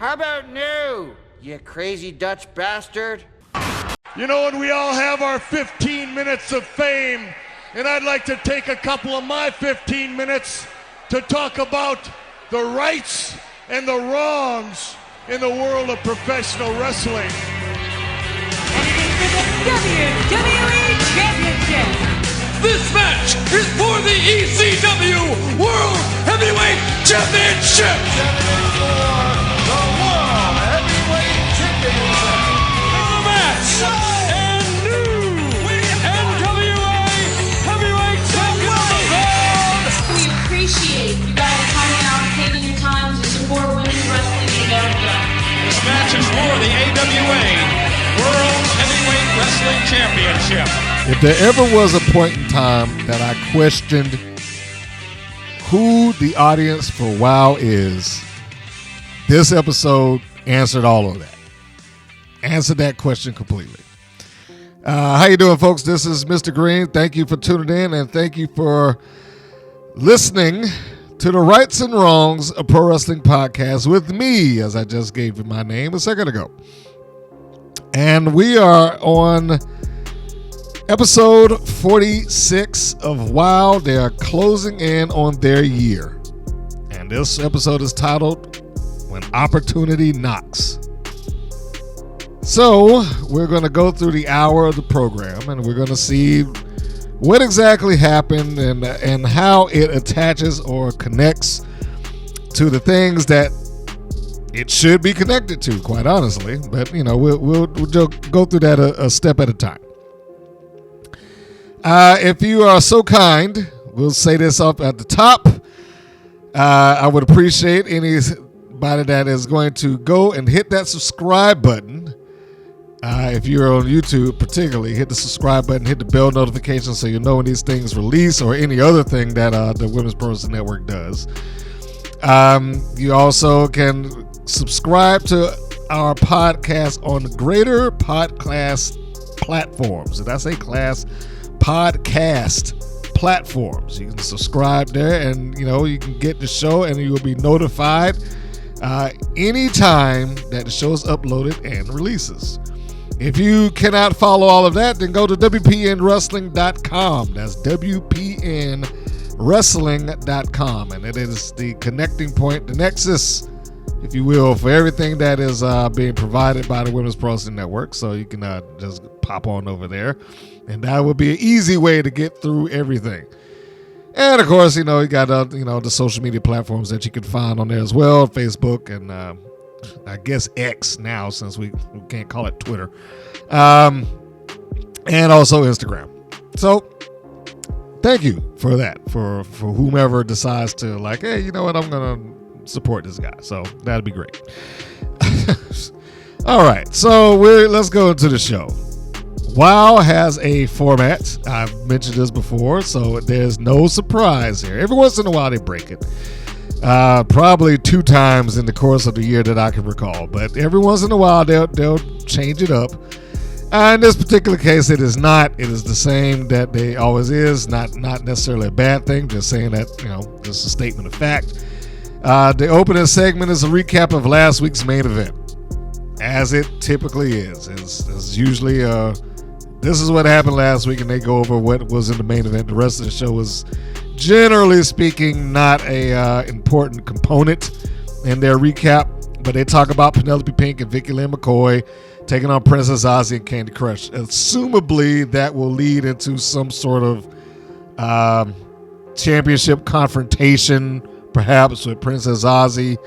How about new, you crazy Dutch bastard? You know, and we all have our 15 minutes of fame, and I'd like to take a couple of my 15 minutes to talk about the rights and the wrongs in the world of professional wrestling. WWE Championship. This match is for the ECW World Heavyweight Championship. The World Heavyweight Championship. The match and new NWA Heavyweight Champion of the world. We appreciate you guys coming out and taking your time to support women's wrestling in America. This match is for the AWA World Heavyweight Wrestling Championship. If there ever was a point in time that I questioned who the audience for WOW is, this episode answered all of that. Answered that question completely. How you doing, folks? This is Mr. Green. Thank you for tuning in, and thank you for listening to the Rights and Wrongs of Pro Wrestling Podcast with me, as I just gave you my name a second ago. And we are on episode 46 of WOW. They are closing in on their year. And this episode is titled When Opportunity Knocks. So we're going to go through the hour of the program, and we're going to see what exactly happened and how it attaches or connects to the things that it should be connected to, quite honestly. But, you know, we'll just go through that a step at a time. If you are so kind, we'll say this up at the top. I would appreciate anybody that is going to go and hit that subscribe button. If you're on YouTube, particularly, hit the subscribe button, hit the bell notification so you know when these things release or any other thing that the Women's Pro Wrestling Network does. You also can subscribe to our podcast on greater podcast platforms. Did I say class? Podcast platforms. You can subscribe there, and you know you can get the show, and you will be notified anytime that the show is uploaded and releases. If you cannot follow all of that, then go to WPNWrestling.com. That's WPNWrestling.com, and it is the connecting point, the nexus, if you will, for everything that is being provided by the Women's Pro Wrestling Network. So you can just pop on over there, and that would be an easy way to get through everything. And of course, you know, you got the social media platforms that you can find on there as well, Facebook and I guess X now, since we can't call it Twitter, and also Instagram. So thank you for that, for whomever decides to, like, hey, you know what, I'm gonna support this guy. So that'd be great. All right, so let's go into the show. WOW has a format. I've mentioned this before, so there's no surprise here. Every once in a while they break it. Probably 2 times in the course of the year that I can recall, but every once in a while they'll change it up. In this particular case, it is not. It is the same that they always is. Not necessarily a bad thing. Just saying that, you know, just a statement of fact. The opening segment is a recap of last week's main event, as it typically is. It's usually this is what happened last week, and they go over what was in the main event. The rest of the show was, generally speaking, not a important component in their recap, but they talk about Penelope Pink and Vicky Lynn McCoy taking on Princess Ozzy and Candy Crush. Assumably, that will lead into some sort of championship confrontation, perhaps with Princess Ozzy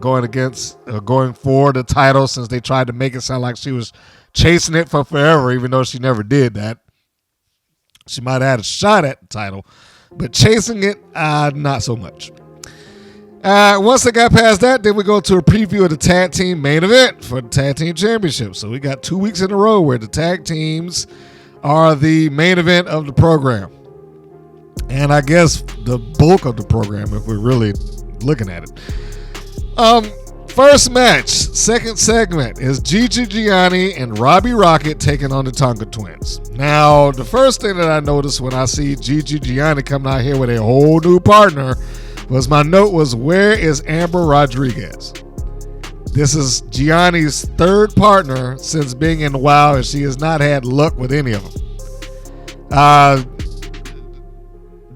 going for the title, since they tried to make it sound like she was chasing it for forever, even though she never did that. She might have had a shot at the title, but chasing it, not so much. Once they got past that, then we go to a preview of the tag team main event for the tag team championship. So we got 2 weeks in a row where the tag teams are the main event of the program. And I guess the bulk of the program, if we're really looking at it. First match, second segment, is Gigi, Gianni, and Robbie Rocket taking on the Tonga Twins. Now, the first thing that I noticed when I see Gigi, Gianni coming out here with a whole new partner was my note was, where is Amber Rodriguez? This is Gianni's third partner since being in WoW, and she has not had luck with any of them.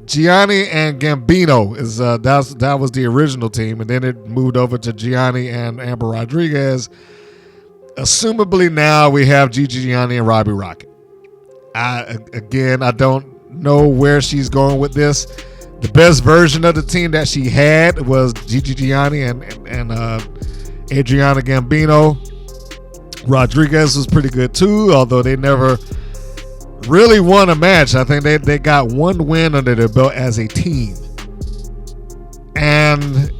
Gianni and Gambino is that was the original team, and then it moved over to Gianni and Amber Rodriguez. Assumably now we have Gigi, Gianni, and Robbie Rocket. I don't know where she's going with this. The best version of the team that she had was Gigi, Gianni, and Adriana Gambino. Rodriguez was pretty good too, although they never really won a match. I think they got one win under their belt as a team. And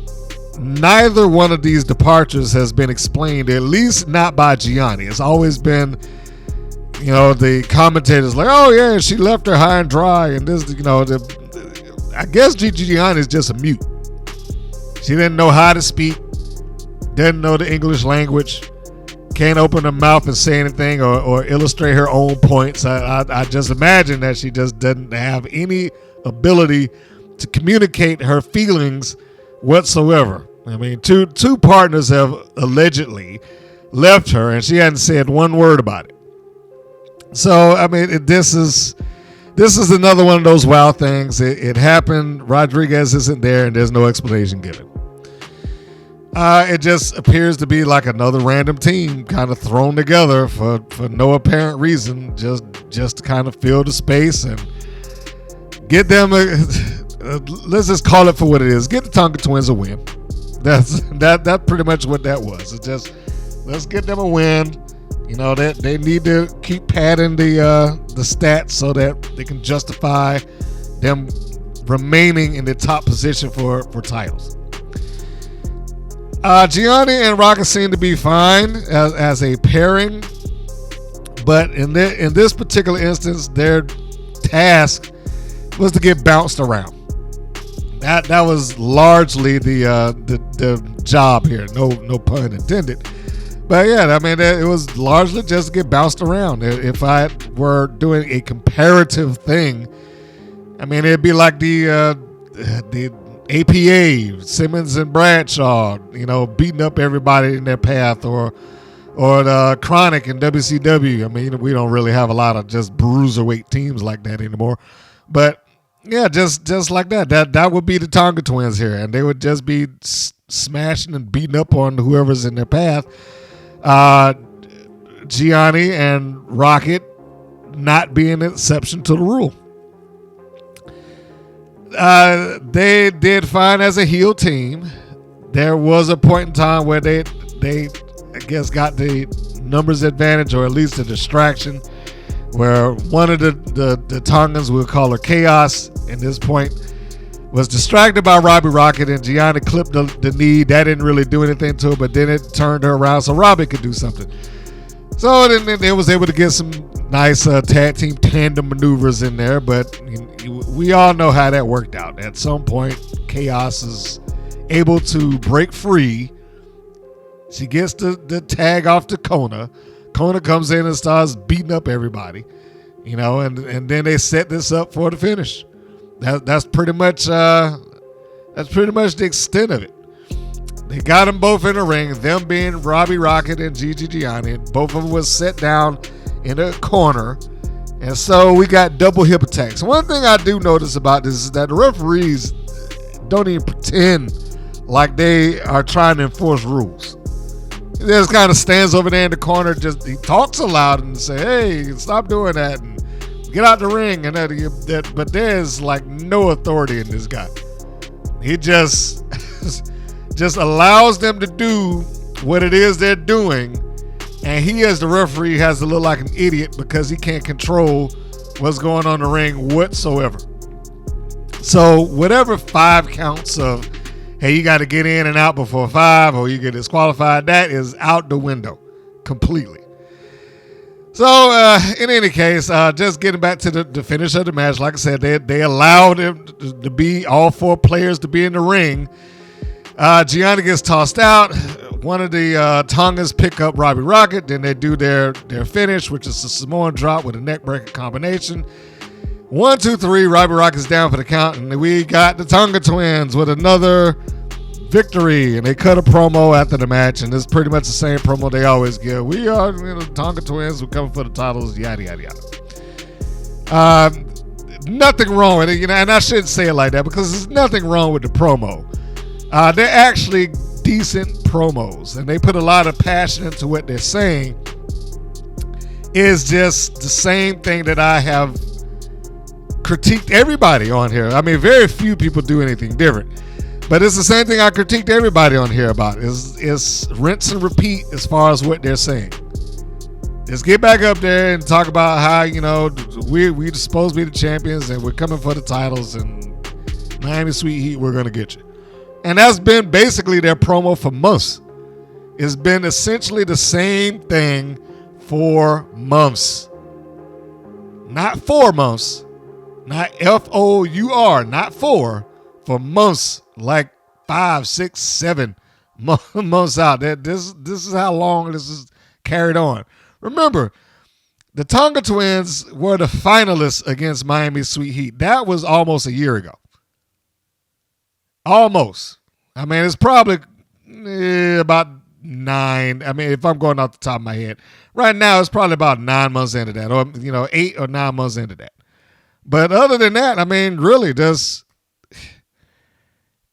neither one of these departures has been explained, at least not by Gianni. It's always been, the commentators like, oh yeah, she left her high and dry, and this, I guess Gigi Gianni is just a mute. She didn't know how to speak, didn't know the English language, can't open her mouth and say anything or illustrate her own points. I just imagine that she just doesn't have any ability to communicate her feelings whatsoever. I mean, two partners have allegedly left her, and she hadn't said one word about it. So, I mean, this is another one of those WoW things. It happened. Rodriguez isn't there, and there's no explanation given. It just appears to be like another random team kind of thrown together for no apparent reason, just to kind of fill the space and get them let's just call it for what it is. Get the Tonga Twins a win. That's pretty much what that was. It's just, let's get them a win. They need to keep padding the stats so that they can justify them remaining in the top position for titles. Gianni and Rocket seem to be fine as a pairing, but in this particular instance, their task was to get bounced around. That was largely the job here. No pun intended. But yeah, I mean, it was largely just to get bounced around. If I were doing a comparative thing, I mean, it'd be like the APA, Simmons and Bradshaw, beating up everybody in their path, or the Chronic in WCW. I mean, we don't really have a lot of just bruiserweight teams like that anymore. But yeah, just like that. That would be the Tonga Twins here, and they would just be smashing and beating up on whoever's in their path. Gianni and Rocket not being an exception to the rule. They did fine as a heel team. There was a point in time where they I guess got the numbers advantage, or at least a distraction, where one of the Tongans, we'll call her Chaos in this point, was distracted by Robbie Rocket, and Gianni clipped the knee. That didn't really do anything to her, but then it turned her around so Robbie could do something. So then they was able to get some nice tag team tandem maneuvers in there, but we all know how that worked out. At some point, Chaos is able to break free. She gets the tag off to Kona. Kona comes in and starts beating up everybody, and then they set this up for the finish. That's pretty much the extent of it. They got them both in the ring, them being Robbie Rocket and Gigi Gianni. Both of them was set down in a corner. And so we got double hip attacks. One thing I do notice about this is that the referees don't even pretend like they are trying to enforce rules. He just kind of stands over there in the corner, he talks aloud and say, hey, stop doing that, and get out the ring. But there's like no authority in this guy. He just allows them to do what it is they're doing, and he, as the referee, has to look like an idiot because he can't control what's going on in the ring whatsoever. So whatever 5 counts of, hey, you got to get in and out before 5 or you get disqualified, that is out the window completely. So in any case, just getting back to the finish of the match, like I said, they allowed him to be, all 4 players to be in the ring. Gianni gets tossed out. One of the Tongas pick up Robbie Rocket. Then they do their finish, which is a Samoan drop with a neck breaker combination. 1, 2, 3. Robbie Rocket's down for the count, and we got the Tonga Twins with another victory, and they cut a promo after the match, and it's pretty much the same promo they always give. We are Tonga Twins. We're coming for the titles. Yada yada yada. Nothing wrong with it, and I shouldn't say it like that because there's nothing wrong with the promo. They're actually decent promos, and they put a lot of passion into what they're saying. It's just the same thing that I have critiqued everybody on here. I mean, very few people do anything different, but it's the same thing I critiqued everybody on here about. It's rinse and repeat as far as what they're saying. Just get back up there and talk about how, we're supposed to be the champions and we're coming for the titles, and Miami Sweet Heat, we're going to get you. And that's been basically their promo for months. It's been essentially the same thing for months. Not 4 months. Not FOUR, not for months, like 5, 6, 7 months out. This is how long this is carried on. Remember, the Tonga Twins were the finalists against Miami Sweet Heat. That was almost a year ago. Almost. I mean, it's probably about 9. I mean, if I'm going off the top of my head. Right now, it's probably about 9 months into that, or 8 or 9 months into that. But other than that, I mean, really, that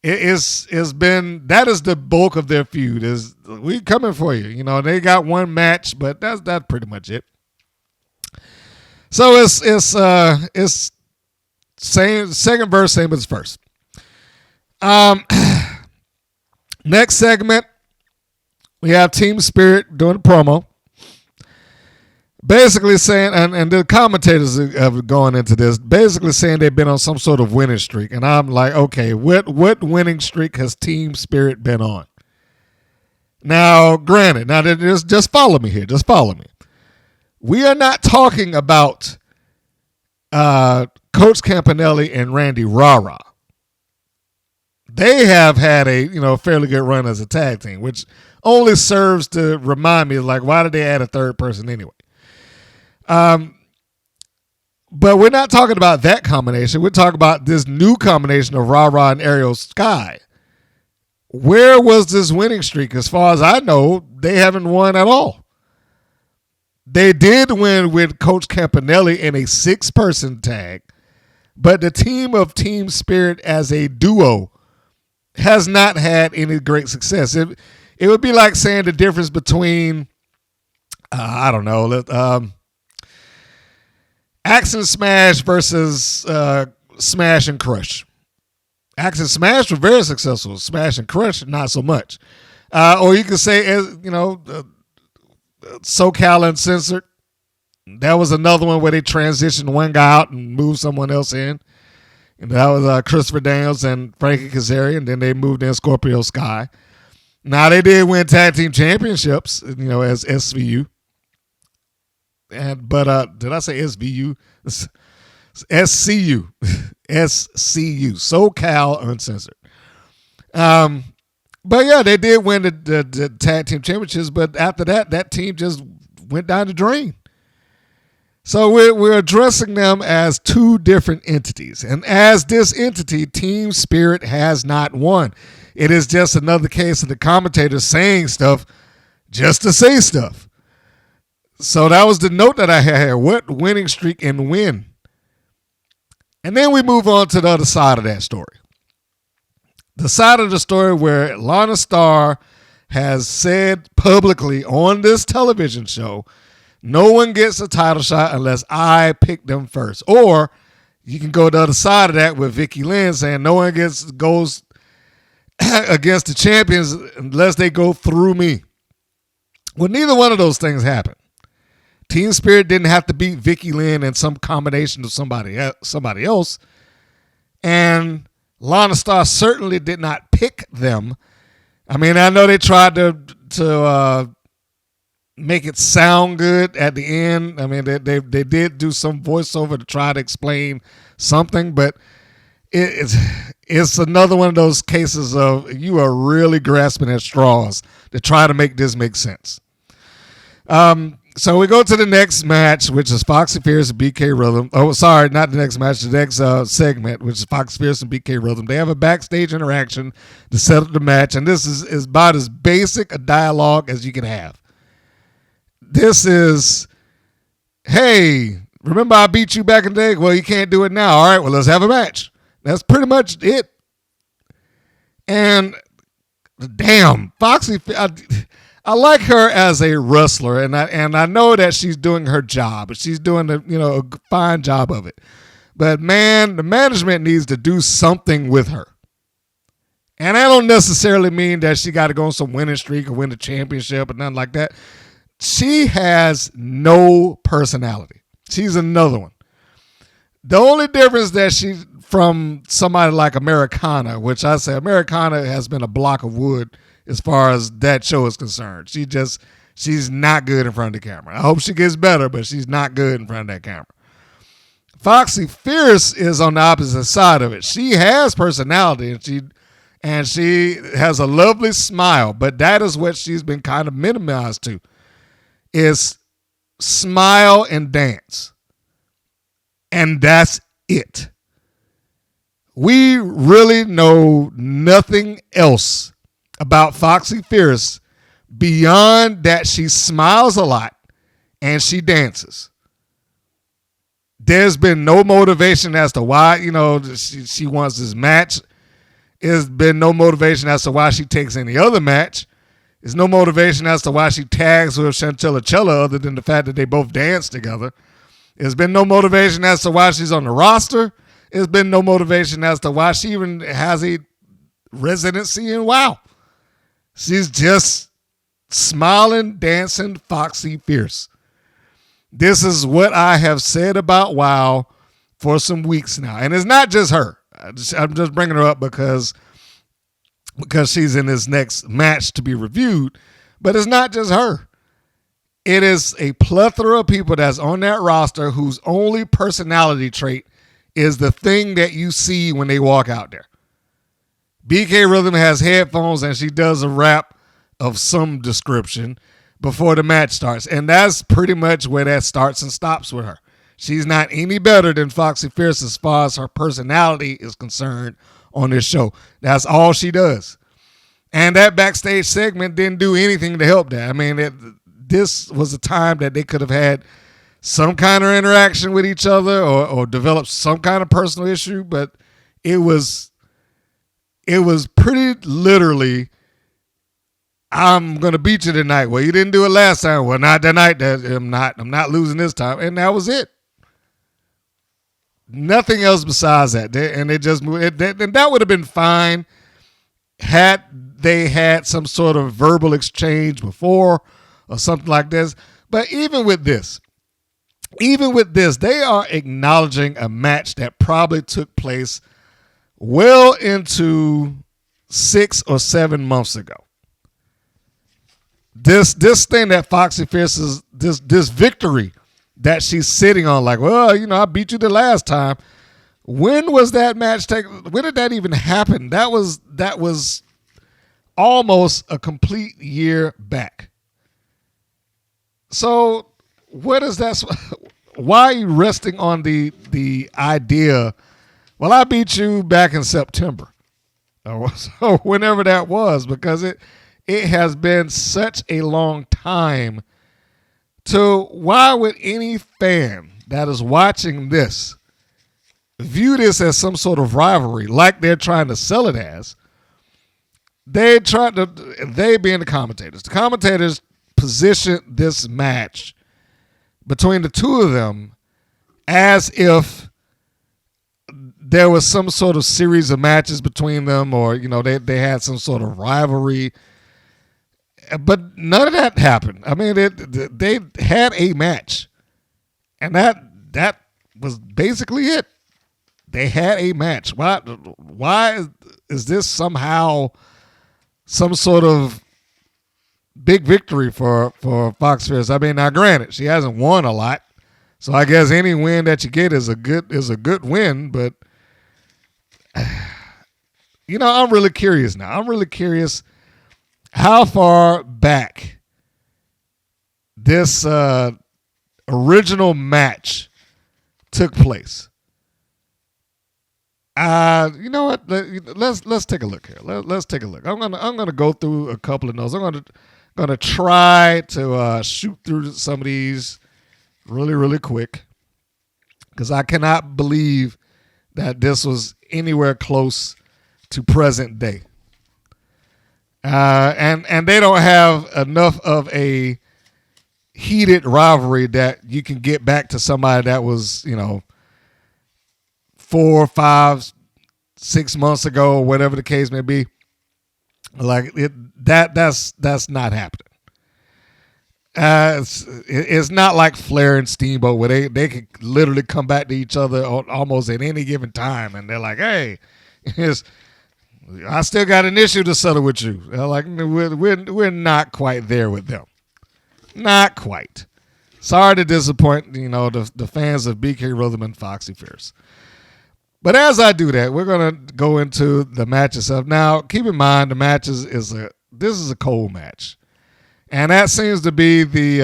is the bulk of their feud. Is we coming for you? They got one match, but that's pretty much it. So it's same second verse, same as first. Next segment, we have Team Spirit doing a promo. Basically saying, and the commentators have gone into this, basically saying they've been on some sort of winning streak. And I'm like, okay, what winning streak has Team Spirit been on? Now, granted, just follow me here. Just follow me. We are not talking about Coach Campanelli and Randi Rara. They have had a fairly good run as a tag team, which only serves to remind me, like, why did they add a third person anyway? But we're not talking about that combination. We're talking about this new combination of Rara and Ariel Sky. Where was this winning streak? As far as I know, they haven't won at all. They did win with Coach Campanelli in a 6-person tag, but the team of Team Spirit as a duo has not had any great success. It would be like saying the difference between, I don't know, Axe and Smash versus Smash and Crush. Axe and Smash were very successful. Smash and Crush, not so much. Or you could say, SoCal Uncensored. That was another one where they transitioned one guy out and moved someone else in. And that was Christopher Daniels and Frankie Kazarian. And then they moved in Scorpio Sky. Now, they did win tag team championships, as SVU. But did I say SVU? SCU. SCU. SoCal Uncensored. But yeah, they did win the tag team championships, but after that team just went down the drain. So we're addressing them as two different entities. And as this entity, Team Spirit has not won. It is just another case of the commentators saying stuff just to say stuff. So that was the note that I had here. What winning streak and win? And then we move on to the other side of that story. The side of the story where Lana Starr has said publicly on this television show, no one gets a title shot unless I pick them first. Or you can go to the other side of that with Vicky Lynn saying no one goes against the champions unless they go through me. Well, neither one of those things happened. Team Spirit didn't have to beat Vicky Lynn and some combination of somebody else. And Lana Starr certainly did not pick them. I mean, I know they tried to make it sound good at the end. I mean, they did do some voiceover to try to explain something, but it's another one of those cases of you are really grasping at straws to try to make this make sense. So we go to the next match, which is Foxxy Fierce and BK Rhythm. Oh, sorry, not the next match. The next segment, which is Foxxy Fierce and BK Rhythm. They have a backstage interaction to set up the match, and this is about as basic a dialogue as you can have. This is, hey, remember I beat you back in the day? Well, you can't do it now. All right, well, let's have a match. That's pretty much it. And damn, Foxxy, I like her as a wrestler, and I know that she's doing her job. She's doing a fine job of it. But man, the management needs to do something with her. And I don't necessarily mean that she got to go on some winning streak or win the championship or nothing like that. She has no personality. She's another one. The only difference that she's from somebody like Americana, which I say Americana has been a block of wood as far as that show is concerned. She's not good in front of the camera. I hope she gets better, but she's not good in front of that camera. Foxxy Fierce is on the opposite side of it. She has personality and she has a lovely smile, but that is what she's been kind of minimized to, is smile and dance. And that's it. We really know nothing else about Foxxy Fierce beyond that she smiles a lot and she dances. There's been no motivation as to why, she wants this match. There's been no motivation as to why she takes any other match. There's no motivation as to why she tags with Chantella Chella other than the fact that they both dance together. There's been no motivation as to why she's on the roster. There's been no motivation as to why she even has a residency in WoW. She's just smiling, dancing, Foxxy Fierce. This is what I have said about WoW for some weeks now. And it's not just her. I'm just bringing her up because she's in this next match to be reviewed. But it's not just her. It is a plethora of people that's on that roster whose only personality trait is the thing that you see when they walk out there. BK Rhythm has headphones and she does a rap of some description before the match starts. And that's pretty much where that starts and stops with her. She's not any better than Foxxy Fierce as far as her personality is concerned on this show. That's all she does. And that backstage segment didn't do anything to help that. I mean, this was a time that they could have had some kind of interaction with each other or developed some kind of personal issue, but it was pretty literally, I'm gonna beat you tonight. Well, you didn't do it last time. Well, not tonight. I'm not losing this time, and that was it. Nothing else besides that, and they just moved. And that would have been fine had they had some sort of verbal exchange before or something like this. But even with this, they are acknowledging a match that probably took place well into 6 or 7 months ago. This thing that Foxxy Fierce is, this victory that she's sitting on, like, well, I beat you the last time. When was that match when did that even happen? That was almost a complete year back. So what is that? Why are you resting on the idea, well, I beat you back in September or so whenever that was, because it has been such a long time. So why would any fan that is watching this view this as some sort of rivalry like they're trying to sell it as? They being the commentators. The commentators position this match between the two of them as if there was some sort of series of matches between them, or they had some sort of rivalry. But none of that happened. I mean, they had a match, and that was basically it. They had a match. Why is this somehow some sort of big victory for Foxxy Fierce? I mean, now granted, she hasn't won a lot, so I guess any win that you get is a good win. But I'm really curious now. I'm really curious how far back this original match took place. You know what? Let's take a look here. Let's take a look. I'm gonna go through a couple of notes. I'm gonna try to shoot through some of these really quick, because I cannot believe that this was anywhere close to present day. And they don't have enough of a heated rivalry that you can get back to somebody that was, 4, 5, 6 months ago, or whatever the case may be. Like that's not happening. It's not like Flair and Steamboat where they could literally come back to each other almost at any given time, and they're like, "Hey, I still got an issue to settle with you." They're like, we're not quite there with them, not quite. Sorry to disappoint, the fans of BK Rhythm and Foxxy Fierce. But as I do that, we're gonna go into the match itself. Now, keep in mind, the match this is a cold match. And that seems to be the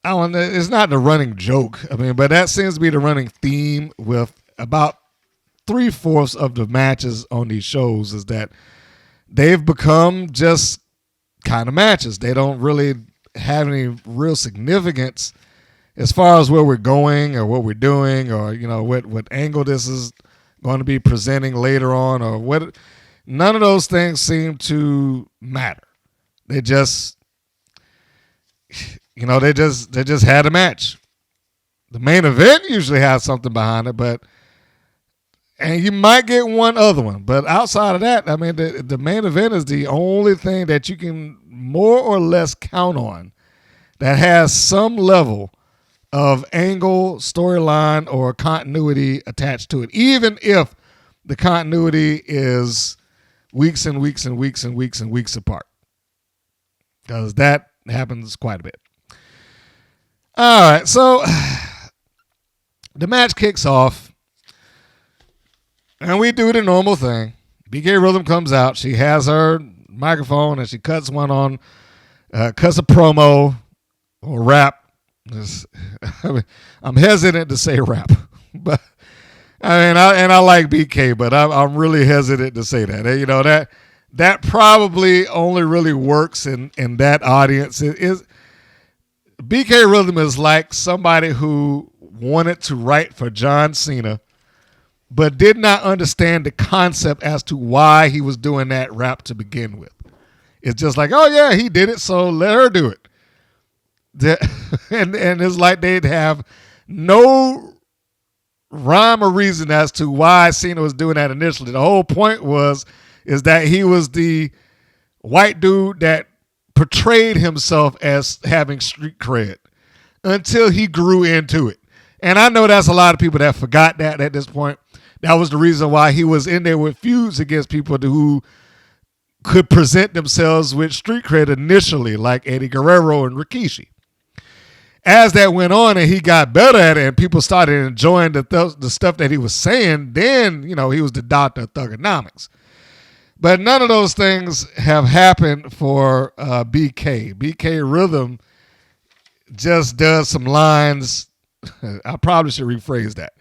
it's not the running joke. But that seems to be the running theme with about 3/4 of the matches on these shows, is that they've become just kind of matches. They don't really have any real significance as far as where we're going or what we're doing, or what angle this is going to be presenting later on, or what. None of those things seem to matter. They just, they just had a match. The main event usually has something behind it, and you might get one other one. But outside of that, the main event is the only thing that you can more or less count on that has some level of angle, storyline, or continuity attached to it, even if the continuity is weeks and weeks and weeks and weeks and weeks apart, because that happens quite a bit. All right, so the match kicks off, and we do the normal thing. BK Rhythm comes out. She has her microphone, and she cuts a promo or rap. I'm hesitant to say rap, but I like BK, but I'm really hesitant to say that. That probably only really works in that audience. BK Rhythm is like somebody who wanted to write for John Cena, but did not understand the concept as to why he was doing that rap to begin with. It's just like, oh yeah, he did it, so let her do it. And it's like they'd have no rhyme or reason as to why Cena was doing that initially. The whole point is that he was the white dude that portrayed himself as having street cred until he grew into it. And I know that's a lot of people that forgot that at this point. That was the reason why he was in there with feuds against people who could present themselves with street cred initially, like Eddie Guerrero and Rikishi. As that went on and he got better at it and people started enjoying the stuff that he was saying, then, he was the doctor of thugonomics. But none of those things have happened for BK. BK Rhythm just does some lines. I probably should rephrase that.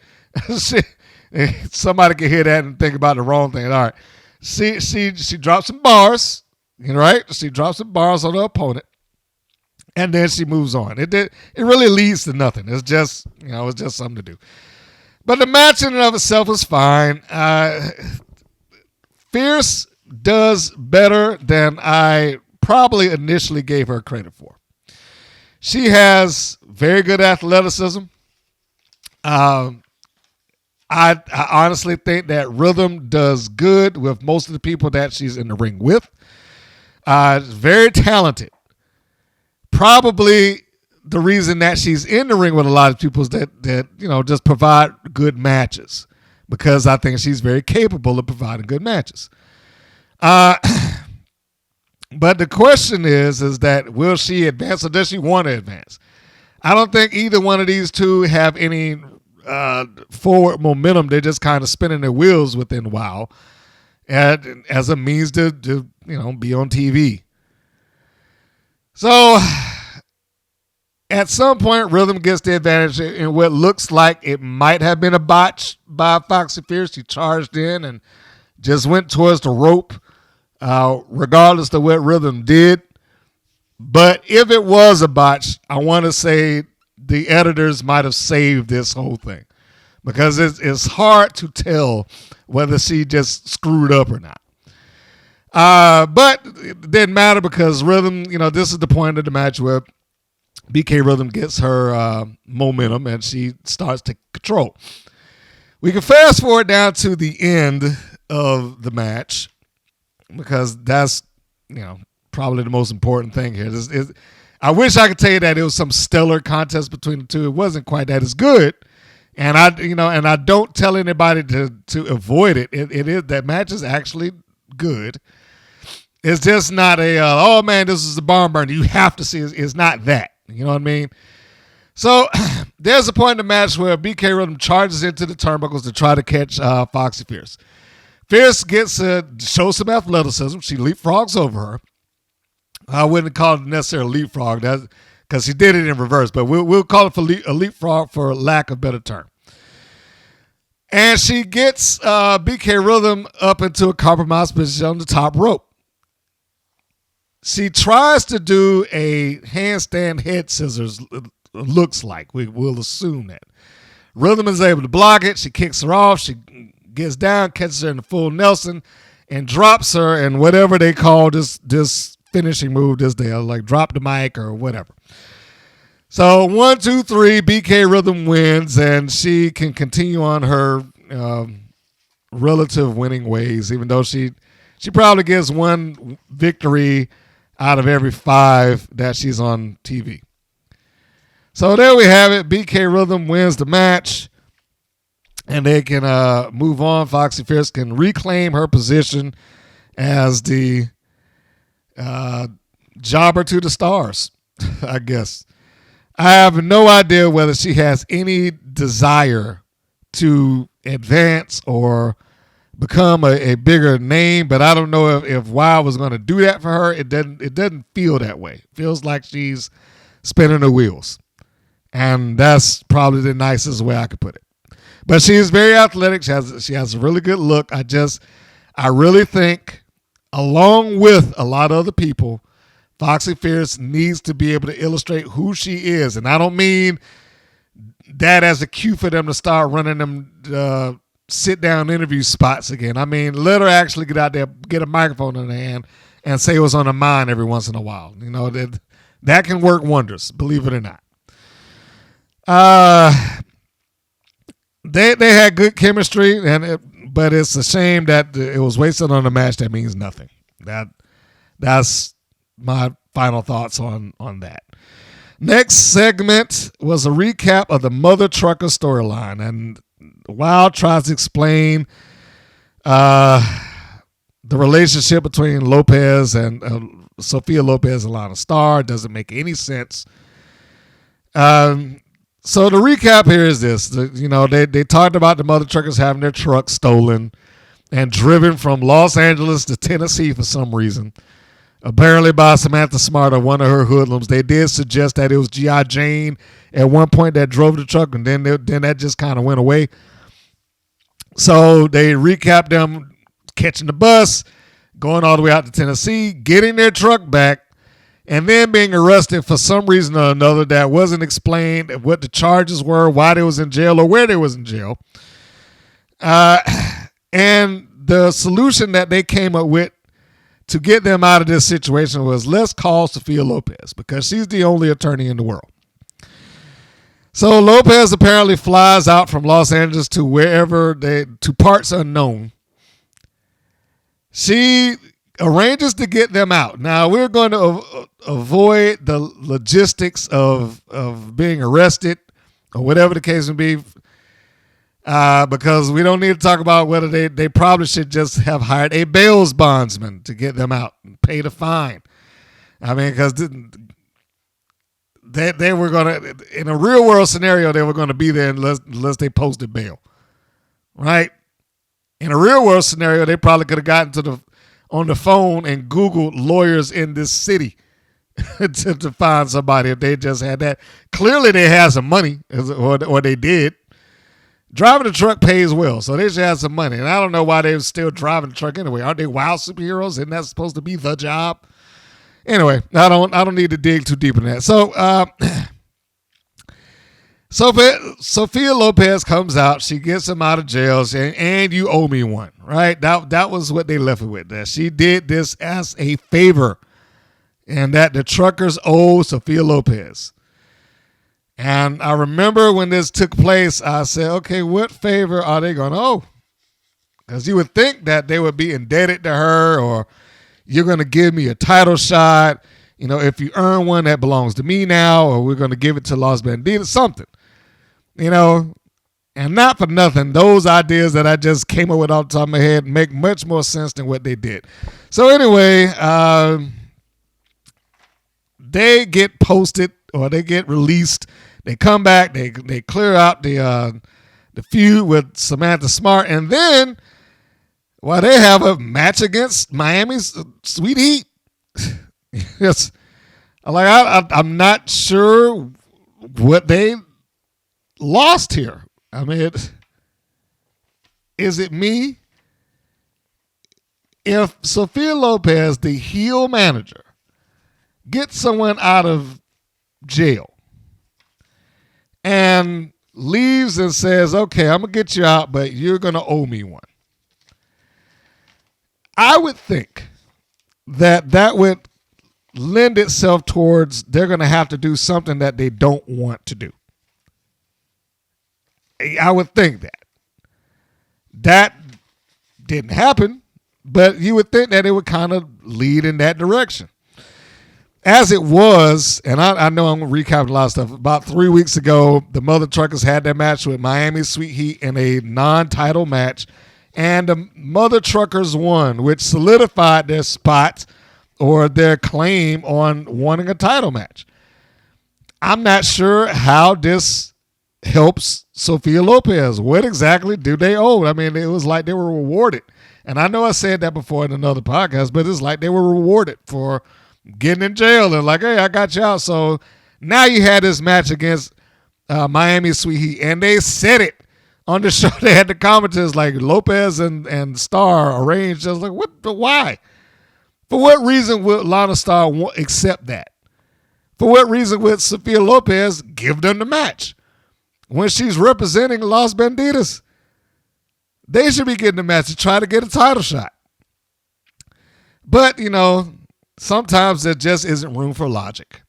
Somebody can hear that and think about the wrong thing. All right. She drops some bars, right? She drops some bars on her opponent. And then she moves on. It really leads to nothing. It's just, it's just something to do. But the match in and of itself is fine. Fierce does better than I probably initially gave her credit for. She has very good athleticism. I honestly think that Rhythm does good with most of the people that she's in the ring with. Very talented. Probably the reason that she's in the ring with a lot of people is that just provide good matches, because I think she's very capable of providing good matches. But the question is that will she advance, or does she want to advance? I don't think either one of these two have any forward momentum. They're just kind of spinning their wheels within WoW as a means to be on TV. So at some point, Rhythm gets the advantage in what looks like it might have been a botch by Foxxy Fierce. He charged in and just went towards the rope, regardless of what Rhythm did. But if it was a botch, I want to say the editors might have saved this whole thing, because it's hard to tell whether she just screwed up or not. But it didn't matter, because Rhythm, this is the point of the match where BK Rhythm gets her momentum and she starts to control. We can fast forward down to the end of the match, because that's, probably the most important thing here. I wish I could tell you that it was some stellar contest between the two. It wasn't quite that as good. And I don't tell anybody to avoid it. It is, that match is actually good. It's just not a oh man, this is a barn burner, you have to see it. It's not that. You know what I mean? So there's a point in the match where BK Rhythm charges into the turnbuckles to try to catch Foxxy Fierce. Fierce gets shows some athleticism. She leapfrogs over her. I wouldn't call it necessarily leapfrog, because she did it in reverse, but we'll call it for a leapfrog for lack of a better term. And she gets BK Rhythm up into a compromised position on the top rope. She tries to do a handstand head scissors, looks like. We'll assume that. Rhythm is able to block it. She kicks her off. She gets down, catches her in the full Nelson, and drops her in whatever they call this finishing move this day, like drop the mic or whatever. So 1, 2, 3, BK Rhythm wins, and she can continue on her relative winning ways, even though she probably gets one victory out of every 5 that she's on TV. So there we have it. BK Rhythm wins the match, and they can move on. Foxxy Fierce can reclaim her position as the jobber to the stars, I guess. I have no idea whether she has any desire to advance or become a bigger name, but I don't know if WoW was going to do that for her. It doesn't feel that way. It feels like she's spinning her wheels, and that's probably the nicest way I could put it. But she is very athletic. She has a really good look. I really think, along with a lot of other people, Foxxy Fierce needs to be able to illustrate who she is. And I don't mean that as a cue for them to start running them sit-down interview spots again. I mean, let her actually get out there, get a microphone in her hand, and say what's on her mind every once in a while. That can work wonders, believe it or not. They had good chemistry, but it's a shame that it was wasted on a match that means nothing. That's my final thoughts on that. Next segment was a recap of the Mother Trucker storyline, and Wild tries to explain the relationship between Lopez and Sophia Lopez and Lana Starr. Doesn't make any sense. So the recap here is this. They talked about the Mother Truckers having their truck stolen and driven from Los Angeles to Tennessee for some reason. Apparently by Samantha Smart or one of her hoodlums. They did suggest that it was G.I. Jane at one point that drove the truck, and then that just kind of went away. So they recapped them catching the bus, going all the way out to Tennessee, getting their truck back, and then being arrested for some reason or another that wasn't explained, what the charges were, why they was in jail, or where they was in jail. And the solution that they came up with to get them out of this situation was, let's call Sophia Lopez, because she's the only attorney in the world. So Lopez apparently flies out from Los Angeles to to parts unknown. She arranges to get them out. Now, we're going to avoid the logistics of being arrested or whatever the case may be, because we don't need to talk about whether they probably should just have hired a bail bondsman to get them out and pay the fine. I mean, because they were going to, in a real world scenario, they were going to be there unless they posted bail, right? In a real world scenario, they probably could have gotten on the phone and Googled lawyers in this city to find somebody if they just had that. Clearly, they had some money, or they did. Driving a truck pays well, so they should have some money. And I don't know why they were still driving the truck anyway. Aren't they wild superheroes? Isn't that supposed to be the job? Anyway, I don't need to dig too deep in that. So, Sophia Lopez comes out. She gets him out of jail, and you owe me one, right? That was what they left it with. That she did this as a favor, and that the truckers owe Sophia Lopez. And I remember when this took place, I said, okay, what favor are they going to owe? Because you would think that they would be indebted to her, or you're going to give me a title shot. You know, if you earn one, that belongs to me now, or we're going to give it to Los Banditos, something. You know, and not for nothing, those ideas that I just came up with off the top of my head make much more sense than what they did. So anyway, they get posted, or they get released. They come back. They clear out the feud with Samantha Smart, and then they have a match against Miami's Sweet Heat. Yes, I'm not sure what they lost here. I mean, is it me? If Sophia Lopez, the heel manager, gets someone out of jail and leaves and says, okay, I'm going to get you out, but you're going to owe me one, I would think that would lend itself towards they're going to have to do something that they don't want to do. I would think that. That didn't happen, but you would think that it would kind of lead in that direction. As it was, and I know I'm recapping a lot of stuff, about 3 weeks ago, the Mother Truckers had their match with Miami Sweet Heat in a non-title match, and the Mother Truckers won, which solidified their spot or their claim on wanting a title match. I'm not sure how this helps Sophia Lopez. What exactly do they owe? I mean, it was like they were rewarded. And I know I said that before in another podcast, but it's like they were rewarded for getting in jail and like, hey, I got you out. So now you had this match against Miami Sweet Heat, and they said it on the show. They had the commentators like Lopez and Starr arranged. Just like, why? For what reason would Lana Starr accept that? For what reason would Sophia Lopez give them the match? When she's representing Los Banditos, they should be getting the match to try to get a title shot. But, you know, sometimes there just isn't room for logic.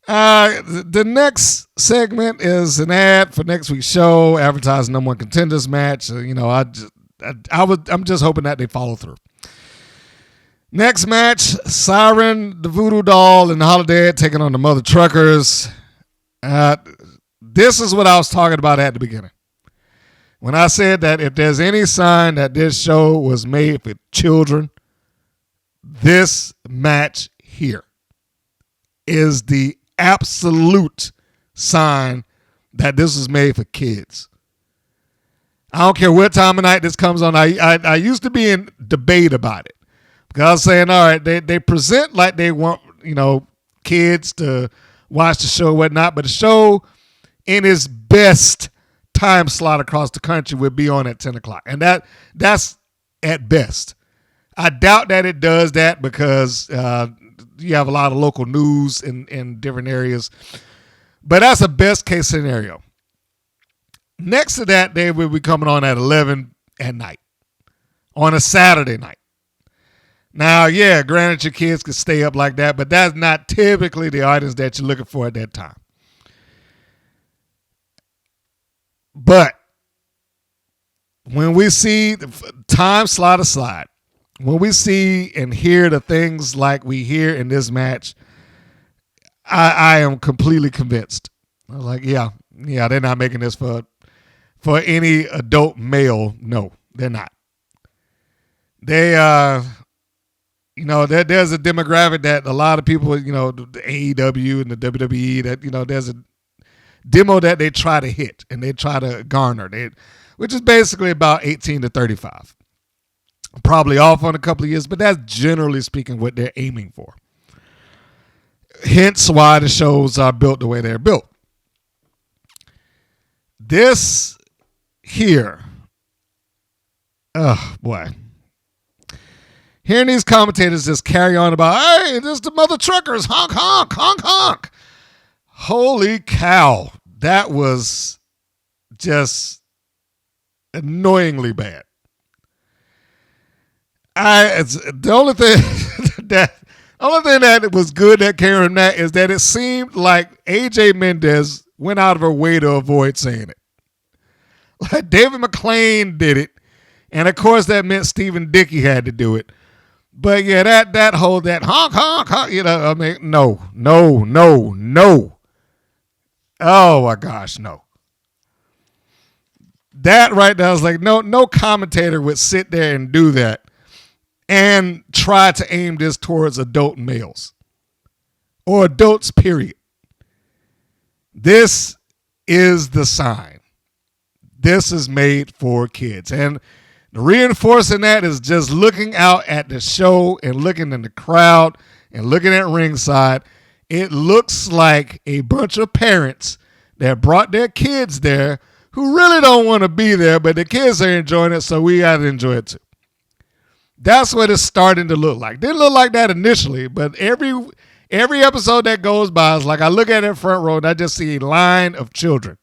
The next segment is an ad for next week's show, advertising number one contenders match. You know, I'm just hoping that they follow through. Next match, Siren, the Voodoo Doll, and Holidead taking on the Mother Truckers. This is what I was talking about at the beginning. When I said that if there's any sign that this show was made for children, this match here is the absolute sign that this was made for kids. I don't care what time of night this comes on. I used to be in debate about it because I was saying, all right, they present like they want, you know, kids to watch the show and whatnot, but the show in its best time slot across the country would be on at 10 o'clock. And that's at best. I doubt that it does that because you have a lot of local news in different areas. But that's a best case scenario. Next to that, they will be coming on at 11 at night on a Saturday night. Now, yeah, granted your kids could stay up like that, but that's not typically the audience that you're looking for at that time. But when we see the time slot aside, when we see and hear the things like we hear in this match, I am completely convinced. I'm like, yeah, they're not making this for any adult male. No, they're not. They, you know, there's a demographic that a lot of people, you know, the AEW and the WWE, that, you know, there's a demo that they try to hit and they try to garner, which is basically about 18 to 35. Probably off on a couple of years, but that's generally speaking what they're aiming for. hence why the shows are built the way they're built. This here, oh boy. Hearing these commentators just carry on about, hey, this is the mother truckers, honk, honk, honk, honk. Holy cow. That was just annoyingly bad. The only thing that was good that came from that is that it seemed like AJ Mendez went out of her way to avoid saying it. Like David McClain did it, and of course that meant Stephen Dickey had to do it. But yeah, that honk honk honk, I mean, no. Oh my gosh, no. That right now is like no commentator would sit there and do that and try to aim this towards adult males or adults, period. This is the sign. This is made for kids. And reinforcing that is just looking out at the show and looking in the crowd and looking at ringside. It looks like a bunch of parents that brought their kids there who really don't want to be there, but the kids are enjoying it, so we got to enjoy it too. That's what it's starting to look like. Didn't look like that initially, but every episode that goes by is like I look at it front row and I just see a line of children.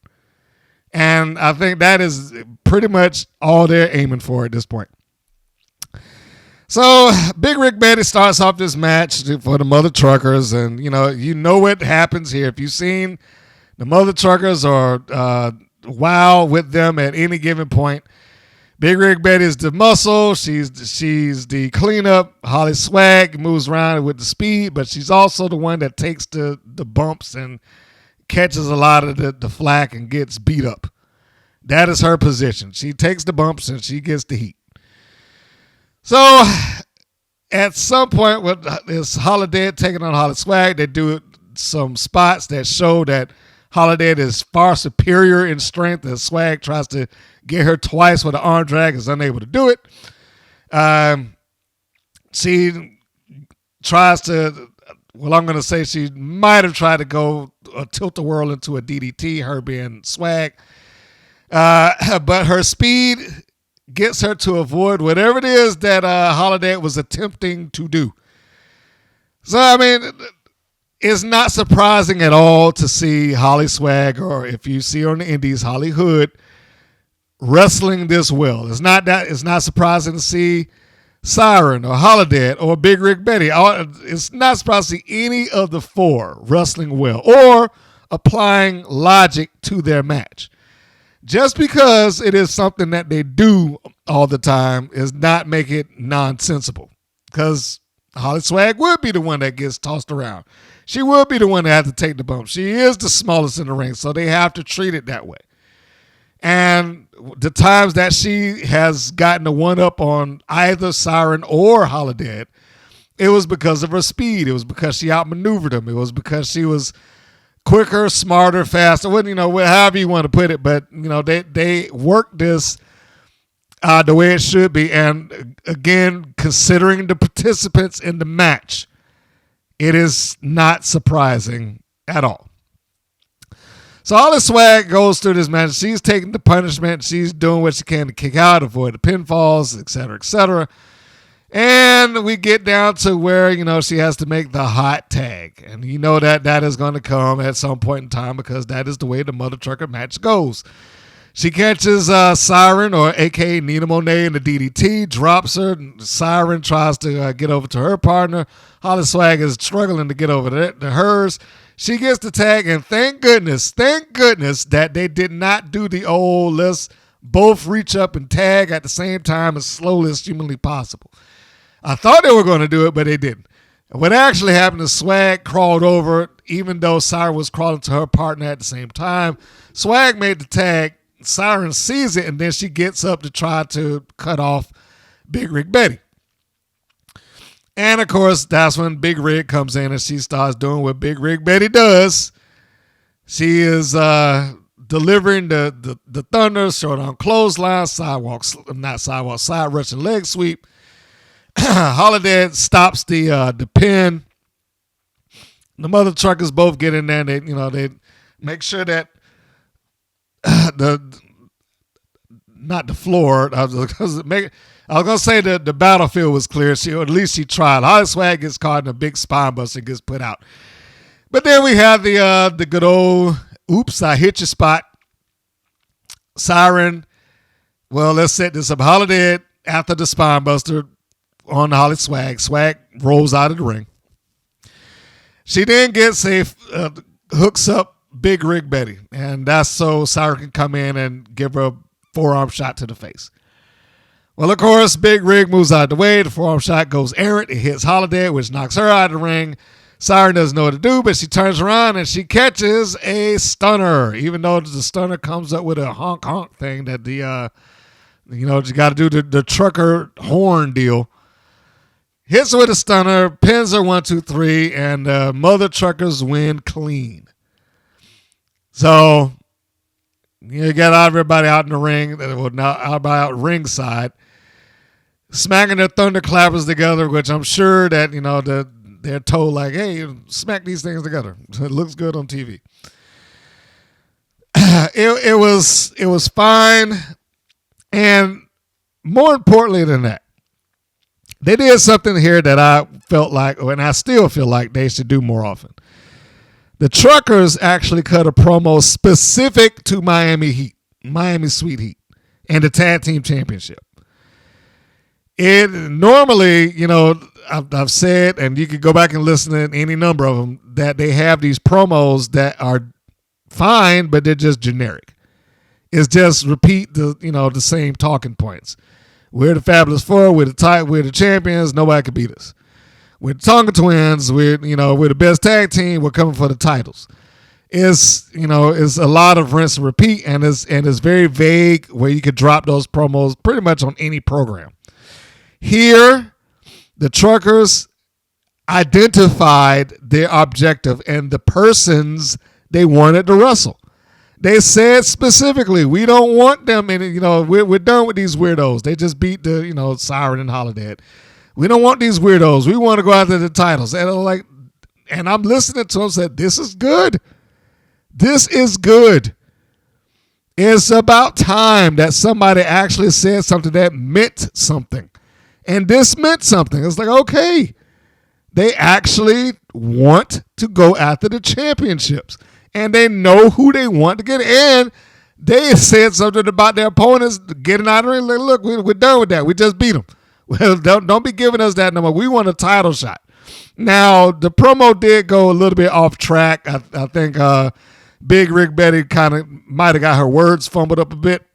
And I think that is pretty much all they're aiming for at this point. So Big Rick Betty starts off this match for the Mother Truckers, and you know what happens here. If you've seen the Mother Truckers or wow with them at any given point, Big Rick Betty is the muscle. She's the cleanup. Holly Swag moves around with the speed, but she's also the one that takes the bumps and catches a lot of the flack and gets beat up. That is her position. She takes the bumps and she gets the heat. So at some point with this Holidead taking on Holly Swag, they do some spots that show that Holidead is far superior in strength as Swag tries to get her twice with an arm drag, is unable to do it. She tries to, well, I'm going to say she might have tried to go tilt the world into a DDT, her being Swag. But her speed gets her to avoid whatever it is that Holidead was attempting to do. So, I mean, it's not surprising at all to see Holly Swag, or if you see her on the indies, Holly Hood, wrestling this well. It's not surprising to see Siren or Holidead or Big Rick Betty. It's not surprising to see any of the four wrestling well or applying logic to their match. Just because it is something that they do all the time is not make it nonsensical. Because Holly Swag would be the one that gets tossed around. She would be the one that has to take the bump. She is the smallest in the ring, so they have to treat it that way. And the times that she has gotten a one-up on either Siren or Holidead, it was because of her speed. It was because she outmaneuvered them. It was because she was quicker, smarter, faster, however you want to put it. But, they worked this the way it should be. And, again, considering the participants in the match, it is not surprising at all. So all the Swag goes through this match. She's taking the punishment. She's doing what she can to kick out, avoid the pinfalls, et cetera, et cetera. And we get down to where, she has to make the hot tag. And that is going to come at some point in time because that is the way the Mother Trucker match goes. She catches Siren, or a.k.a. Nina Monet, in the DDT, drops her. Siren tries to get over to her partner. Holly Swag is struggling to get over to hers. She gets the tag, and thank goodness that they did not do the old let's both reach up and tag at the same time as slowly as humanly possible. I thought they were going to do it, but they didn't. And what actually happened is Swag crawled over, even though Siren was crawling to her partner at the same time. Swag made the tag. Siren sees it, and then she gets up to try to cut off Big Rick Betty. And, of course, that's when Big Rig comes in and she starts doing what Big Rig Betty does. She is delivering the thunder, short on clothesline, side rush and leg sweep. Holidead stops the pin. the mother truckers both get in there and they make sure that not the floor. I was gonna say that the battlefield was clear. At least she tried. Holly Swag gets caught in a big spine buster and gets put out. But then we have the good old oops, I hit your spot. Siren. Well, let's set this up. Holidead after the spine buster on the Holly Swag. Swag rolls out of the ring. She then gets hooks up Big Rig Betty, and that's so Siren can come in and give her a forearm shot to the face. Well, of course, Big Rig moves out of the way. The forearm shot goes errant. It hits Holidead, which knocks her out of the ring. Siren doesn't know what to do, but she turns around and she catches a stunner, even though the stunner comes up with a honk thing that you got to do the trucker horn deal. Hits her with a stunner, pins her 1, 2, 3, and mother truckers win clean. So you got everybody out in the ring, out ringside, smacking their thunderclappers together, which I'm sure that they're told like, hey, smack these things together. It looks good on TV. It was fine, and more importantly than that, they did something here that I felt like, and I still feel like they should do more often. The truckers actually cut a promo specific to Miami Sweet Heat, and the Tag Team Championship. It normally, I've said, and you could go back and listen to any number of them, that they have these promos that are fine, but they're just generic. It's just repeat the same talking points. We're the Fabulous Four. We're the champions. Nobody can beat us. We're the Tonga Twins. We're the best tag team. We're coming for the titles. It's a lot of rinse and repeat, and it's very vague where you could drop those promos pretty much on any program. Here, the truckers identified their objective and the persons they wanted to wrestle. They said specifically, we don't want them we're done with these weirdos. They just beat the, Siren and Holidead. We don't want these weirdos. We want to go after the titles. And I'm listening to them said, this is good. This is good. It's about time that somebody actually said something that meant something. And this meant something. It's like, okay, they actually want to go after the championships. And they know who they want to get in. They said something about their opponents getting out of the ring. Like, look, we're done with that. We just beat them. Well, don't be giving us that number. We want a title shot. Now, the promo did go a little bit off track. I think Big Rig Betty kind of might have got her words fumbled up a bit.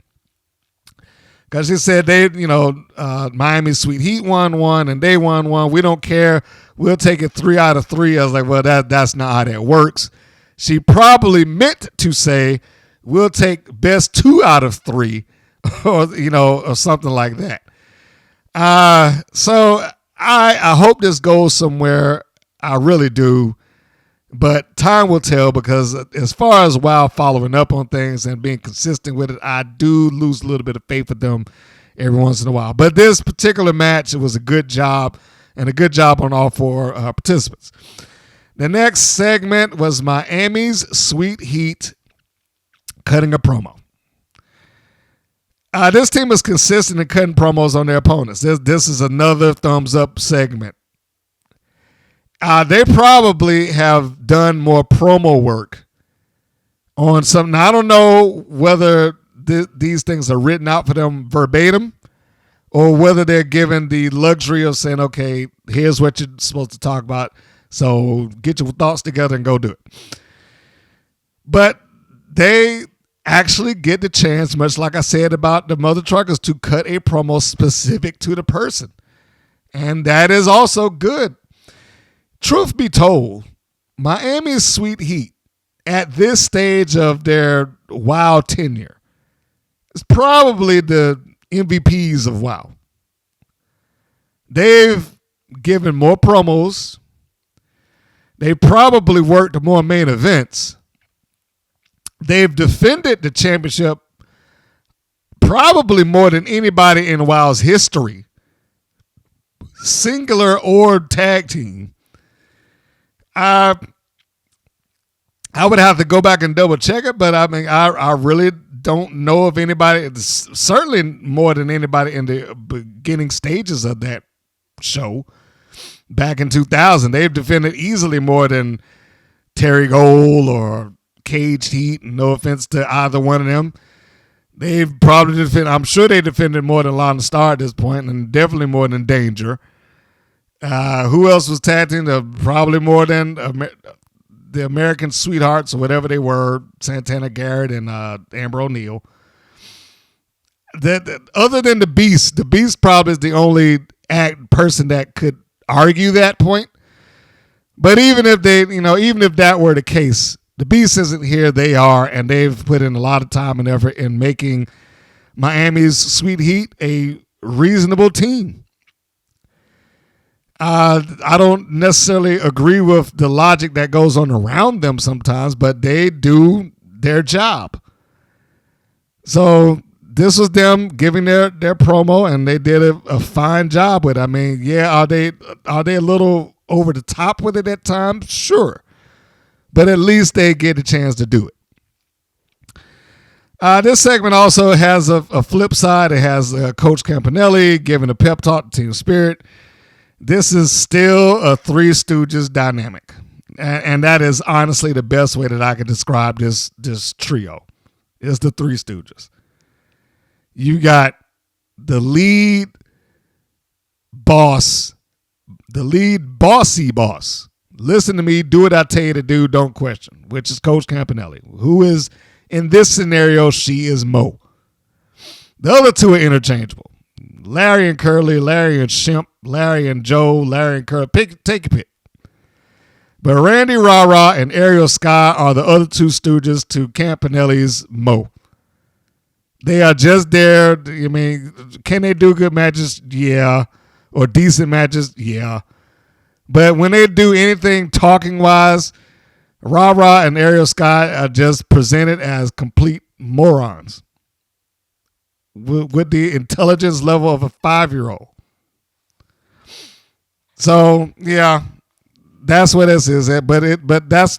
Because she said Miami Sweet Heat won one and they won one. We don't care. We'll take it 3 out of 3. I was like, well, that's not how that works. She probably meant to say, we'll take best 2 out of 3 or something like that. So I hope this goes somewhere. I really do. But time will tell, because as far as WoW following up on things and being consistent with it, I do lose a little bit of faith with them every once in a while. But this particular match, it was a good job, and a good job on all 4 participants. The next segment was Miami's Sweet Heat cutting a promo. This team is consistent in cutting promos on their opponents. This is another thumbs up segment. They probably have done more promo work on something. I don't know whether these things are written out for them verbatim or whether they're given the luxury of saying, okay, here's what you're supposed to talk about. So get your thoughts together and go do it. But they actually get the chance, much like I said about the mother truckers, to cut a promo specific to the person. And that is also good. Truth be told, Miami's Sweet Heat at this stage of their WoW tenure is probably the MVPs of WoW. They've given more promos. They probably worked more main events. They've defended the championship probably more than anybody in WoW's history, singular or tag team. I would have to go back and double check it, but I mean, I really don't know of anybody, certainly more than anybody in the beginning stages of that show back in 2000. They've defended easily more than Terry Gold or Caged Heat. No offense to either one of them. They've probably defended, I'm sure they defended more than Lana Star at this point, and definitely more than Danger. Who else was tag team? Probably more than the American Sweethearts or whatever they were, Santana Garrett and Amber O'Neal. Other than the Beast probably is the only person that could argue that point. But even if that were the case, the Beast isn't here. They are, and they've put in a lot of time and effort in making Miami's Sweet Heat a reasonable team. I don't necessarily agree with the logic that goes on around them sometimes, but they do their job. So this was them giving their promo, and they did a fine job with it. I mean, yeah, are they a little over the top with it at times? Sure. But at least they get a chance to do it. This segment also has a flip side. It has Coach Campanelli giving a pep talk to Team Spirit. This is still a Three Stooges dynamic. And that is honestly the best way that I can describe this trio, is the Three Stooges. You got the lead boss, the lead bossy boss. Listen to me, do what I tell you to do, don't question, which is Coach Campanelli, who is, in this scenario, she is Mo. The other two are interchangeable. Larry and Curly, Larry and Shemp, Larry and Joe, Larry and Curly. Take your pick. But Randy Rah-Rah and Ariel Sky are the other two stooges to Campanelli's Mo. They are just there. I mean, can they do good matches? Yeah. Or decent matches? Yeah. But when they do anything talking-wise, Rah-Rah and Ariel Sky are just presented as complete morons with the intelligence level of a 5-year-old. So, yeah, that's what this is. But that's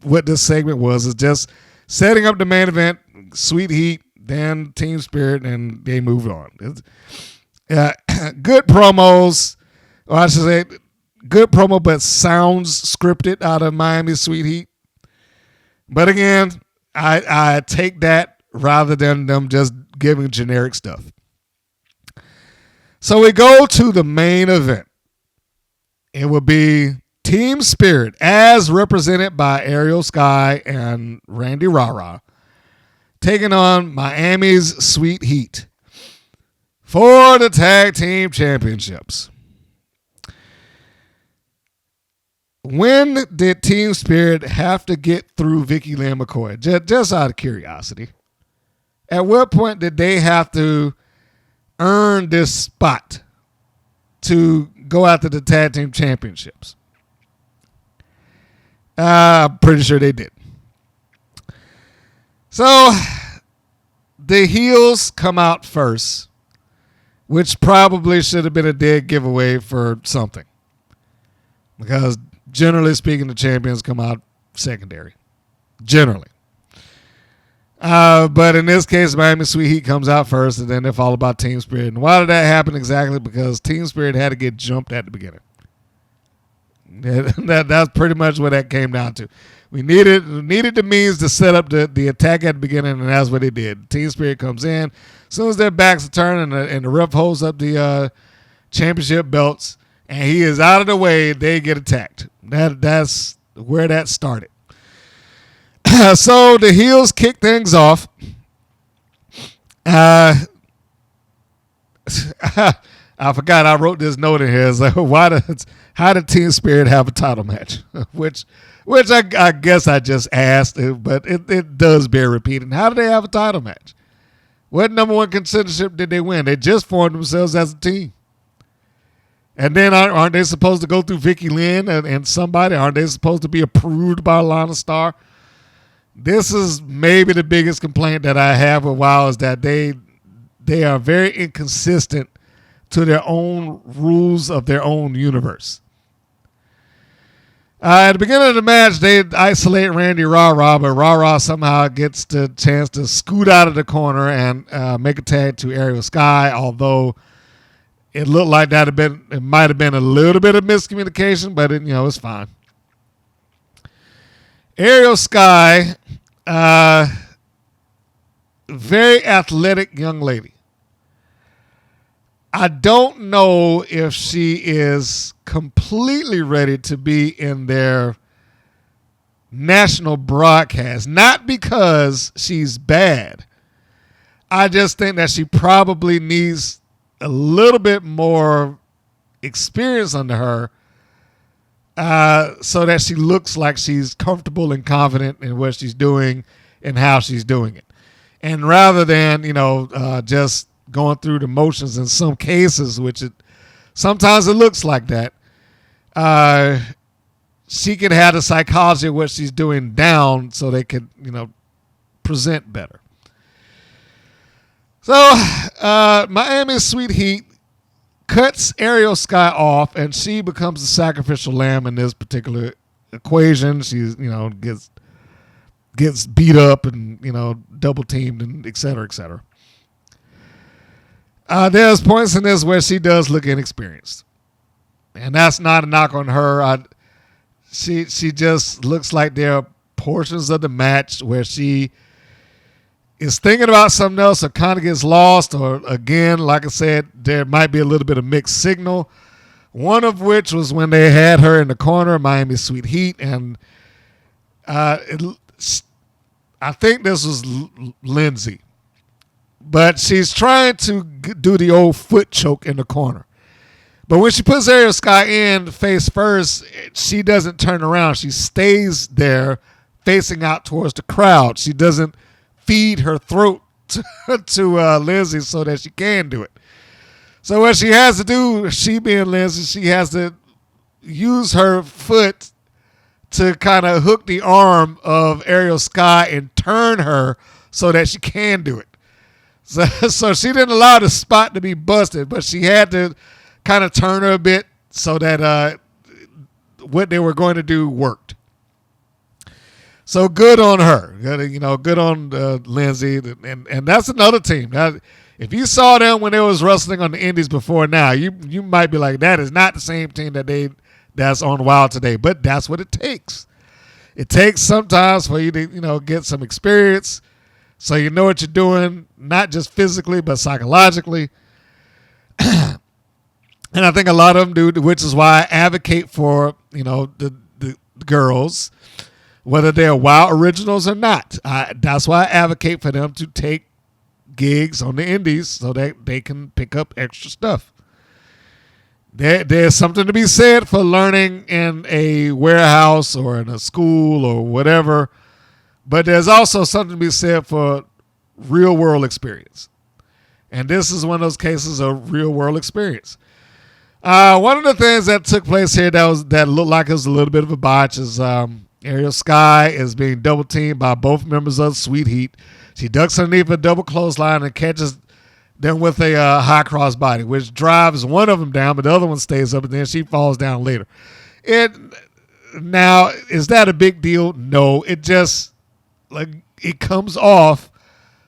what this segment was. It's just setting up the main event, Sweet Heat, then Team Spirit, and they moved on. Good promos, or I should say, good promo, but sounds scripted out of Miami Sweet Heat. But again, I take that rather than them just giving generic stuff. So we go to the main event. It will be Team Spirit, as represented by Ariel Sky and Randy Rah-Rah, taking on Miami's Sweet Heat for the Tag Team Championships. When did Team Spirit have to get through Vicky Lynn McCoy? Just out of curiosity. At what point did they have to earn this spot to go after the Tag Team Championships? I'm pretty sure they did. So the heels come out first, which probably should have been a dead giveaway for something. Because generally speaking, the champions come out secondary. Generally. But in this case, Miami Sweet Heat comes out first, and then they're followed by Team Spirit. And why did that happen exactly? Because Team Spirit had to get jumped at the beginning. That's pretty much what that came down to. We needed the means to set up the attack at the beginning, and that's what they did. Team Spirit comes in. As soon as their backs are turned and the ref holds up the championship belts, and he is out of the way, they get attacked. That's where that started. So the heels kick things off. I forgot I wrote this note in here. It's like, how did Team Spirit have a title match? which I guess I just asked, but it does bear repeating. How did they have a title match? What number one contendership did they win? They just formed themselves as a team. And then aren't they supposed to go through Vicky Lynn and somebody? Aren't they supposed to be approved by Lana Star? This is maybe the biggest complaint that I have with WoW, is that they are very inconsistent to their own rules of their own universe. At the beginning of the match, they isolate Randy Rah-Rah, but Rah-Rah somehow gets the chance to scoot out of the corner and make a tag to Ariel Sky, although it looked like it might have been a little bit of miscommunication, but it's fine. Ariel Sky, very athletic young lady. I don't know if she is completely ready to be in their national broadcast. Not because she's bad. I just think that she probably needs a little bit more experience under her so that she looks like she's comfortable and confident in what she's doing and how she's doing it. And rather than, just going through the motions in some cases, sometimes it looks like that, she could have the psychology of what she's doing down so they could, present better. So Miami Sweet Heat cuts Ariel Sky off, and she becomes the sacrificial lamb in this particular equation. She's, gets beat up and, double teamed and et cetera, et cetera. There's points in this where she does look inexperienced. And that's not a knock on her. She just looks like there are portions of the match where she is thinking about something else or kind of gets lost, or again, like I said, there might be a little bit of mixed signal. One of which was when they had her in the corner, Miami Sweet Heat, and I think this was Lindsay. But she's trying to do the old foot choke in the corner. But when she puts Ariel Sky in face first, she doesn't turn around. She stays there facing out towards the crowd. She doesn't feed her throat to Lindsay so that she can do it. So what she has to do, she being Lindsay, she has to use her foot to kind of hook the arm of Ariel Sky and turn her so that she can do it. So she didn't allow the spot to be busted, but she had to kind of turn her a bit so that what they were going to do worked. So good on her. Good on Lindsay. And that's another team. Now, if you saw them when they was wrestling on the Indies before now, you might be like, that is not the same team that's on Wild today. But that's what it takes. It takes sometimes for you to, get some experience so you know what you're doing, not just physically, but psychologically. And I think a lot of them do, which is why I advocate for, the girls, whether they're Wild originals or not. That's why I advocate for them to take gigs on the Indies so that they can pick up extra stuff. There's something to be said for learning in a warehouse or in a school or whatever, but there's also something to be said for real world experience. And this is one of those cases of real world experience. One of the things that took place here that looked like it was a little bit of a botch is Ariel Sky is being double teamed by both members of Sweet Heat. She ducks underneath a double clothesline and catches them with a high cross body, which drives one of them down, but the other one stays up, and then she falls down later. Now, is that a big deal? No. It just, it comes off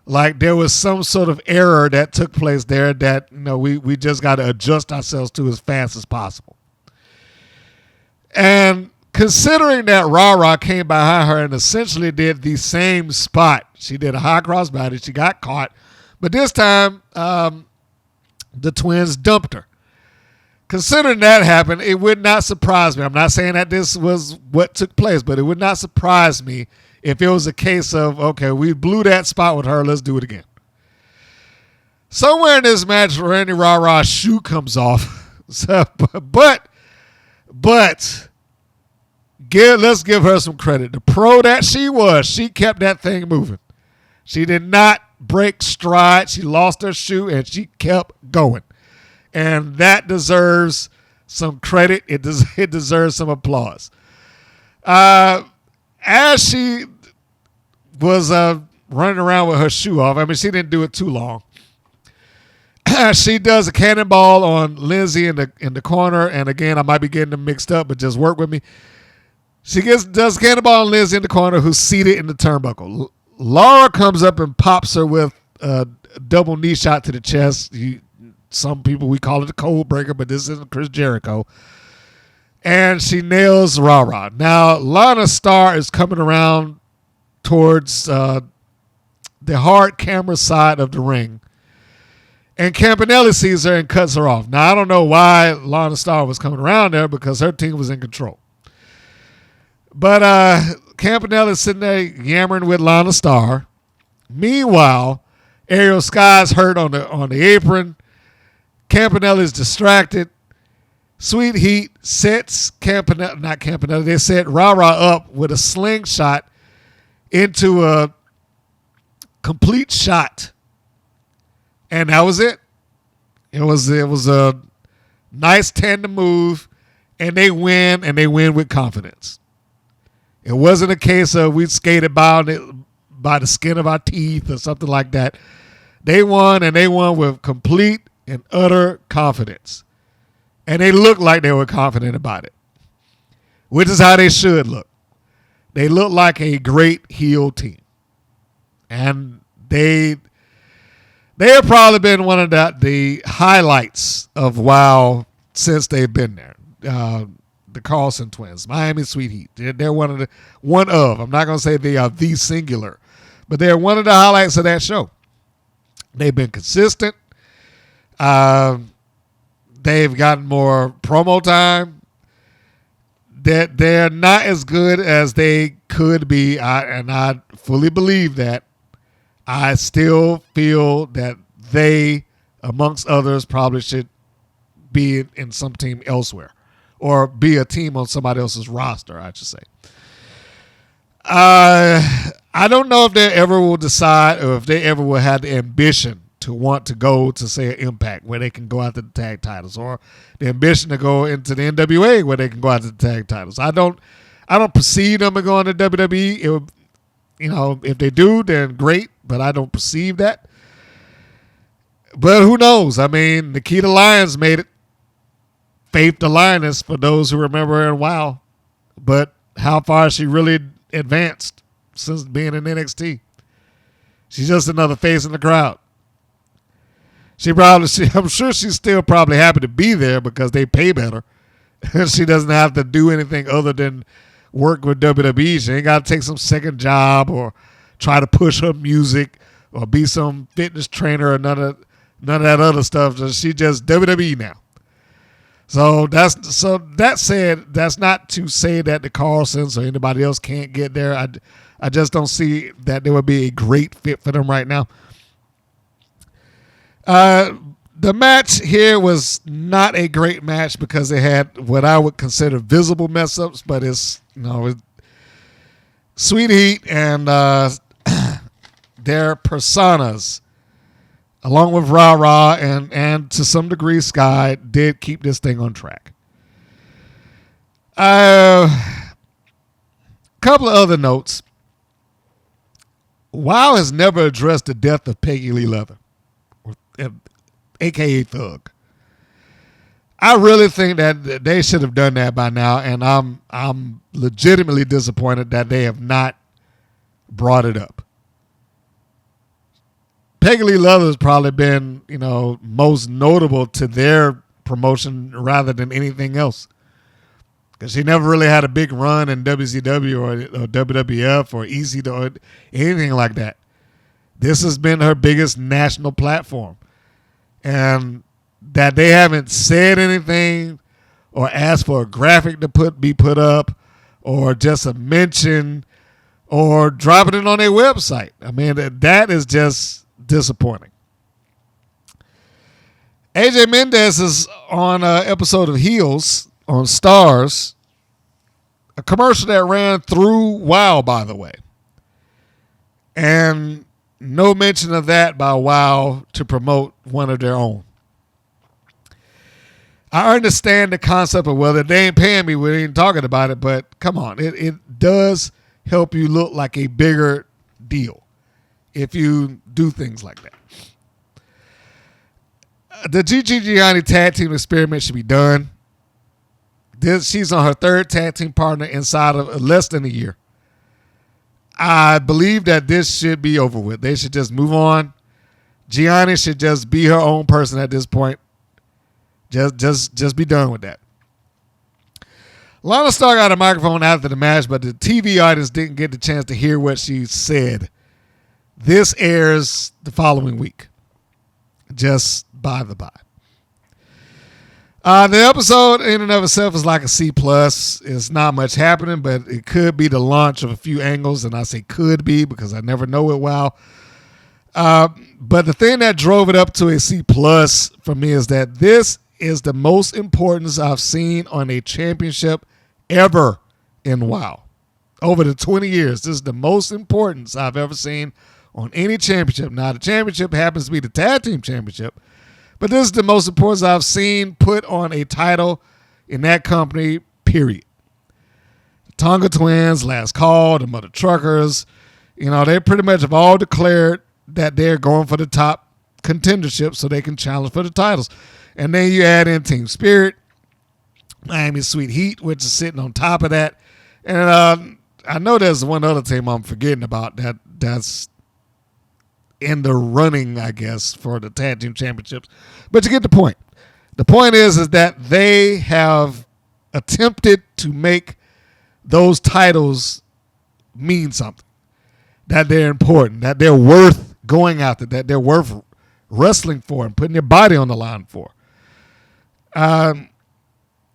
like there was some sort of error that took place there that, we just got to adjust ourselves to as fast as possible. And considering that Rah-Rah came behind her and essentially did the same spot, she did a high cross body, she got caught, but this time the Twins dumped her. Considering that happened, it would not surprise me. I'm not saying that this was what took place, but it would not surprise me if it was a case of, okay, we blew that spot with her, let's do it again. Somewhere in this match, Randy Rah-Rah's shoe comes off. But let's give her some credit. The pro that she was, she kept that thing moving. She did not break stride. She lost her shoe, and she kept going. And that deserves some credit. It deserves some applause. As she was running around with her shoe off, she didn't do it too long. She does a cannonball on Lindsay in the corner. And again, I might be getting them mixed up, but just work with me. She does Cannonball and Liz in the corner, who's seated in the turnbuckle. Laura comes up and pops her with a double knee shot to the chest. Some people, we call it a cold breaker, but this isn't Chris Jericho. And she nails Rara. Now, Lana Starr is coming around towards the hard camera side of the ring. And Campanelli sees her and cuts her off. Now, I don't know why Lana Starr was coming around there, because her team was in control. But Campanelli's sitting there yammering with Lana Starr. Meanwhile, Ariel Sky's hurt on the apron. Campanelli's distracted. Sweet Heat sets they set Rara up with a slingshot into a complete shot. And that was it. It was a nice tandem move, and they win with confidence. It wasn't a case of we skated by the skin of our teeth or something like that. They won, and they won with complete and utter confidence. And they looked like they were confident about it, which is how they should look. They look like a great heel team. And they have probably been one of the highlights of WoW since they've been there. The Carlson Twins, Miami Sweet Heat. They're one of. I'm not going to say they are the singular, but they're one of the highlights of that show. They've been consistent. They've gotten more promo time. They're not as good as they could be, and I fully believe that. I still feel that they, amongst others, probably should be in some team elsewhere, or be a team on somebody else's roster, I should say. I don't know if they ever will decide, or if they ever will have the ambition to want to go to, say, an Impact where they can go after the tag titles, or the ambition to go into the NWA where they can go after the tag titles. I don't perceive them going to WWE. If they do, then great, but I don't perceive that. But who knows? I mean, Nikita Lyons made it. Faith the Lioness, for those who remember her in WoW. But how far has she really advanced since being in NXT? She's just another face in the crowd. I'm sure she's still probably happy to be there because they pay better. She doesn't have to do anything other than work with WWE. She ain't got to take some second job or try to push her music or be some fitness trainer or none of that other stuff. She just WWE now. So that said, that's not to say that the Carlsons or anybody else can't get there. I just don't see that there would be a great fit for them right now. The match here was not a great match because it had what I would consider visible mess ups, but it's Sweet Heat and their personas, along with Ra and to some degree Sky, did keep this thing on track. Couple of other notes. WoW has never addressed the death of Peggy Lee Leather, a.k.a. Thug. I really think that they should have done that by now, and I'm legitimately disappointed that they have not brought it up. Peggy Lee Leather has probably been, most notable to their promotion rather than anything else, because she never really had a big run in WCW or WWF or EC or anything like that. This has been her biggest national platform. And that they haven't said anything or asked for a graphic to be put up or just a mention or dropping it on their website. I mean, that is just disappointing. AJ Mendez is on an episode of Heels on Stars, a commercial that ran through WoW, by the way. And no mention of that by WoW to promote one of their own. I understand the concept of, well, if they ain't paying me, we ain't talking about it, but come on. It does help you look like a bigger deal if you do things like that. The Gigi Gianni tag team experiment should be done. She's on her third tag team partner inside of less than a year. I believe that this should be over with. They should just move on. Gianni should just be her own person at this point. Just be done with that. Lana Starr got a microphone after the match, but the TV audience didn't get the chance to hear what she said. This airs the following week. Just by the by. The episode in and of itself is like a C+. It's not much happening, but it could be the launch of a few angles, and I say could be because I never know it well. But the thing that drove it up to a C+ for me is that this is the most importance I've seen on a championship ever in WoW. Over the 20 years, this is the most importance I've ever seen on any championship. Now, the championship happens to be the tag team championship, but this is the most importance I've seen put on a title in that company, period. The Tonga Twins, Last Call, the Mother Truckers, they pretty much have all declared that they're going for the top contendership so they can challenge for the titles. And then you add in Team Spirit, Miami Sweet Heat, which is sitting on top of that. And I know there's one other team I'm forgetting about that's in the running, I guess, for the tag team championships. But you get the point. The point is that they have attempted to make those titles mean something, that they're important, that they're worth going after, that they're worth wrestling for and putting your body on the line for.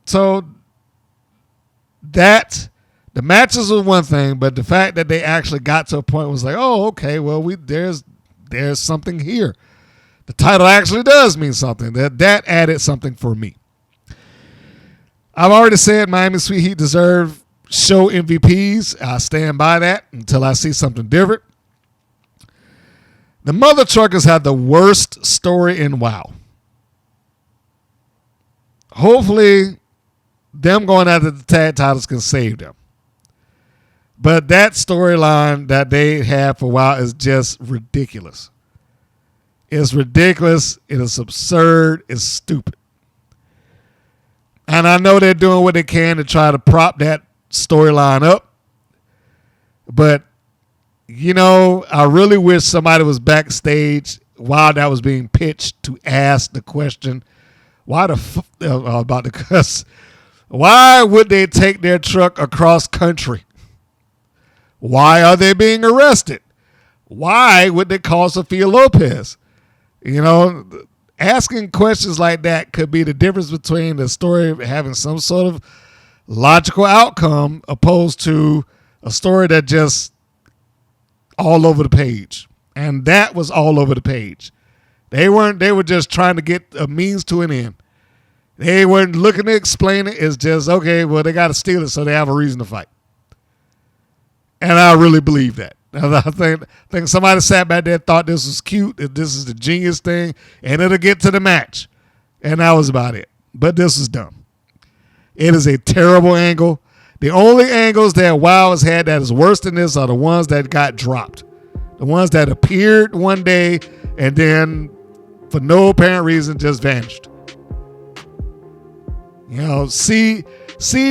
So that the matches was one thing, but the fact that they actually got to a point was like, oh, okay, well, there's something here. The title actually does mean something. That added something for me. I've already said Miami Sweet Heat deserve show MVPs. I stand by that until I see something different. The Mother Truckers had the worst story in WoW. Hopefully, them going after the tag titles can save them. But that storyline that they have for WoW is just ridiculous. It's ridiculous. It is absurd. It's stupid. And I know they're doing what they can to try to prop that storyline up. But, I really wish somebody was backstage while that was being pitched to ask the question, why about the cuss? Why would they take their truck across country? Why are they being arrested? Why would they call Sophia Lopez? Asking questions like that could be the difference between the story having some sort of logical outcome opposed to a story that just all over the page. And that was all over the page. They were just trying to get a means to an end. They weren't looking to explain it. It's just, okay, well, they got to steal it so they have a reason to fight. And I really believe that. I think somebody sat back there and thought this was cute, that this is the genius thing, and it'll get to the match. And that was about it. But this is dumb. It is a terrible angle. The only angles that WoW has had that is worse than this are the ones that got dropped. The ones that appeared one day and then, for no apparent reason, just vanished. See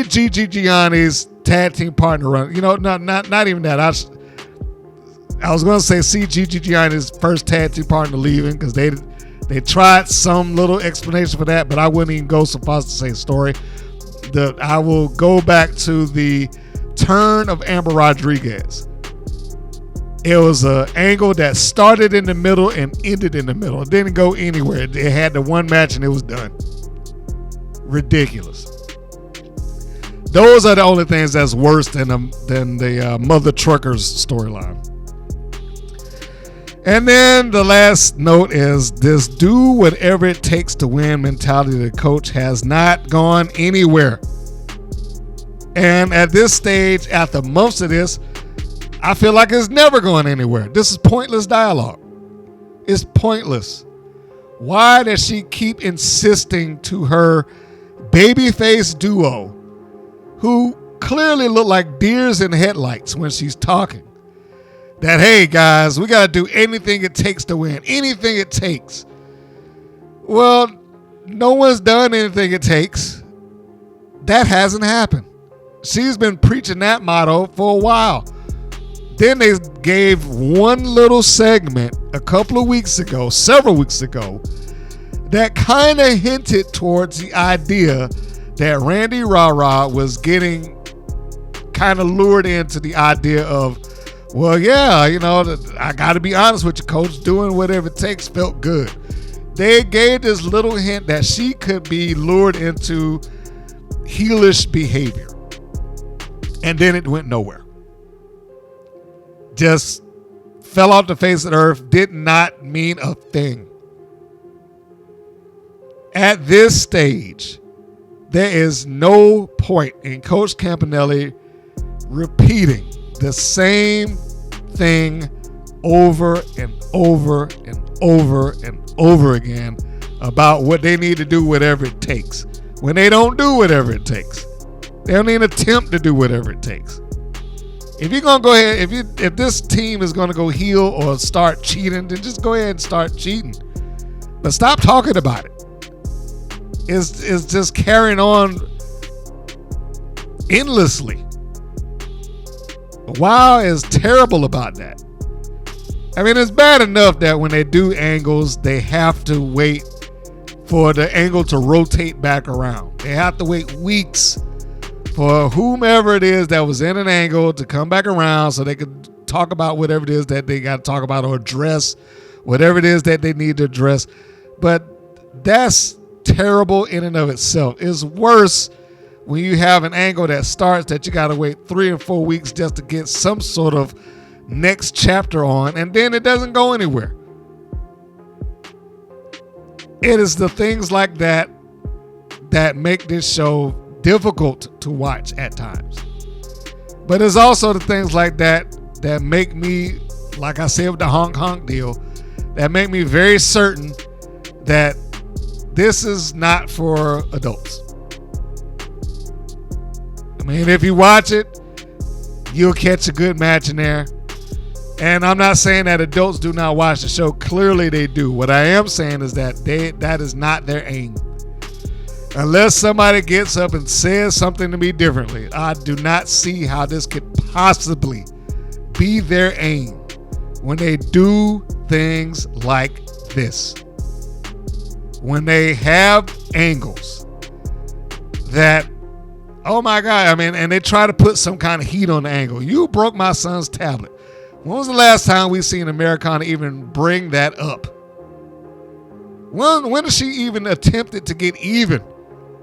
Gigi Gianni's tag team partner run. Not even that. I was going to say see Gigi Gianni's first tag team partner leaving because they tried some little explanation for that, but I wouldn't even go so far as to say story. I will go back to the turn of Amber Rodriguez. It was an angle that started in the middle and ended in the middle. It didn't go anywhere. It had the one match and it was done. Ridiculous. Those are the only things that's worse than the Mother Truckers storyline. And then the last note is this do whatever it takes to win mentality of the coach has not gone anywhere. And at this stage, after months of this, I feel like it's never going anywhere. This is pointless dialogue. It's pointless. Why does she keep insisting to her babyface duo, who clearly look like deers in headlights when she's talking, that, hey, guys, we got to do anything it takes to win. Anything it takes. Well, no one's done anything it takes. That hasn't happened. She's been preaching that motto for a while. Then they gave one little segment a couple of weeks ago, several weeks ago, that kind of hinted towards the idea that Randy Rah-Rah was getting kind of lured into the idea of, well, yeah, you know, I got to be honest with you, coach, doing whatever it takes felt good. They gave this little hint that she could be lured into heelish behavior. And then it went nowhere. Just fell off the face of the earth, did not mean a thing. At this stage, there is no point in Coach Campanelli repeating the same thing over and over and over and over again about what they need to do, whatever it takes. When they don't do whatever it takes, they don't even attempt to do whatever it takes. If you're gonna go ahead, if this team is gonna go heel or start cheating, then just go ahead and start cheating. But stop talking about it. It's just carrying on endlessly. WoW is terrible about that. I mean, it's bad enough that when they do angles, they have to wait for the angle to rotate back around. They have to wait weeks for whomever it is that was in an angle to come back around so they could talk about whatever it is that they got to talk about or address whatever it is that they need to address. But that's terrible in and of itself. It's worse when you have an angle that starts that you got to wait 3 and 4 weeks just to get some sort of next chapter on, and then it doesn't go anywhere. It is the things like that that make this show difficult to watch at times. But it's also the things like that that make me, like I said with the honk honk deal, that make me very certain that this is not for adults. I mean, if you watch it, you'll catch a good match in there. And I'm not saying that adults do not watch the show. Clearly they do. What I am saying is that that is not their aim. Unless somebody gets up and says something to me differently, I do not see how this could possibly be their aim when they do things like this. When they have angles that, oh my God, I mean, and they try to put some kind of heat on the angle. You broke my son's tablet. When was the last time we seen Americana even bring that up? When has she even attempted to get even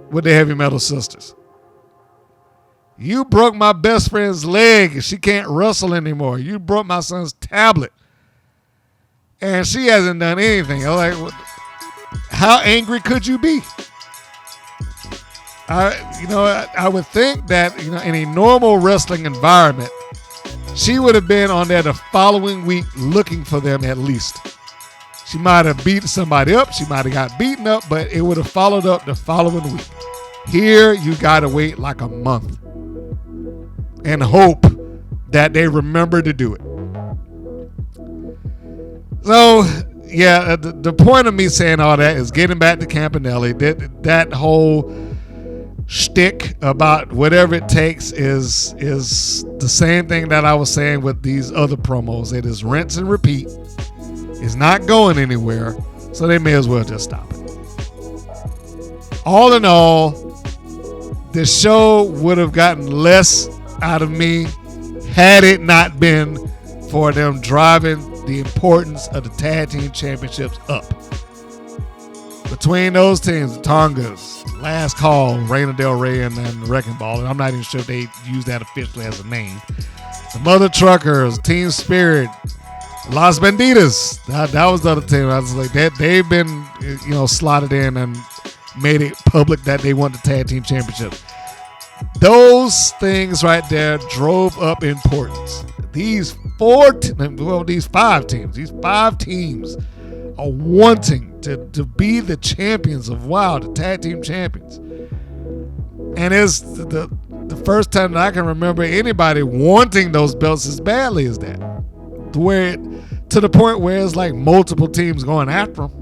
with the Heavy Metal Sisters? You broke my best friend's leg. She can't wrestle anymore. You broke my son's tablet. And she hasn't done anything. I'm like, how angry could you be? I would think that, in a normal wrestling environment, she would have been on there the following week looking for them at least. She might have beat somebody up. She might have got beaten up, but it would have followed up the following week. Here, you got to wait like a month and hope that they remember to do it. So, yeah, the point of me saying all that is getting back to Campanelli. That whole shtick about whatever it takes is the same thing that I was saying with these other promos. It is rinse and repeat. It's not going anywhere, so they may as well just stop it. All in all, the show would have gotten less out of me had it not been for them driving the importance of the tag team championships up. Between those teams, the Tongas, Last Call, Reina Del Rey, and the Wrecking Ball, and I'm not even sure if they use that officially as a name. The Mother Truckers, Team Spirit, Las Banditas. That was the other team. I was like, they've been, slotted in and made it public that they won the tag team championship. Those things right there drove up importance. These five teams are wanting to be the champions of WoW, the tag team champions. And it's the first time that I can remember anybody wanting those belts as badly as that. To the point where it's like multiple teams going after them.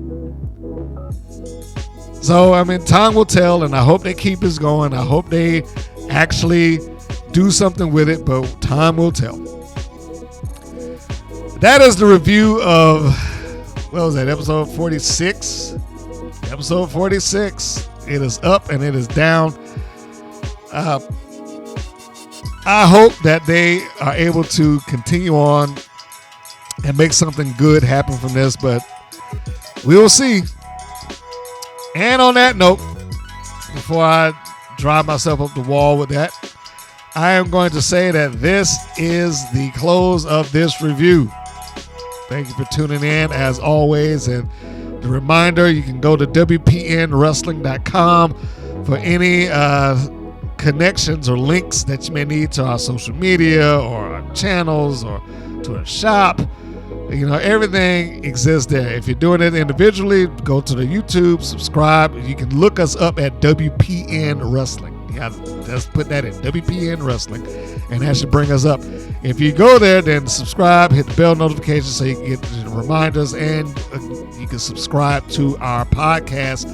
So, I mean, time will tell, and I hope they keep this going. I hope they actually do something with it, but time will tell. That is the review of, what was that, episode 46? Episode 46. It is up and it is down. I hope that they are able to continue on and make something good happen from this, but we will see. And on that note, before I drive myself up the wall with that, I am going to say that this is the close of this review. Thank you for tuning in as always. And the reminder, you can go to WPNWrestling.com for any connections or links that you may need to our social media or our channels or to a shop. You know, everything exists there. If you're doing it individually, go to the YouTube, subscribe. You can look us up at WPN Wrestling. Yeah, just put that in, WPN Wrestling, and that should bring us up. If you go there, then subscribe, hit the bell notification so you can get the reminders, and you can subscribe to our podcast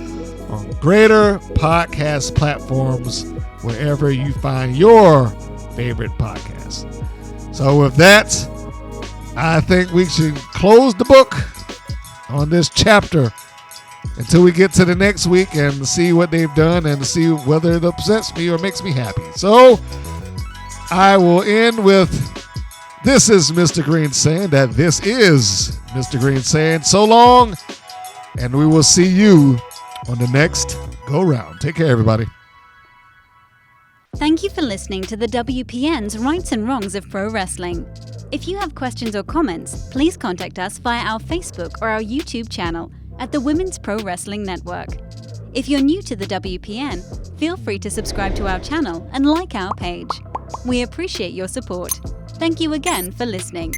on greater podcast platforms wherever you find your favorite podcast. So with that, I think we should close the book on this chapter until we get to the next week and see what they've done and see whether it upsets me or makes me happy. So I will end with, this is Mr. Green saying that this is Mr. Green saying so long, and we will see you on the next go round. Take care, everybody. Thank you for listening to the WPN's Rights and Wrongs of Pro Wrestling. If you have questions or comments, please contact us via our Facebook or our YouTube channel at the Women's Pro Wrestling Network. If you're new to the WPN, feel free to subscribe to our channel and like our page. We appreciate your support. Thank you again for listening.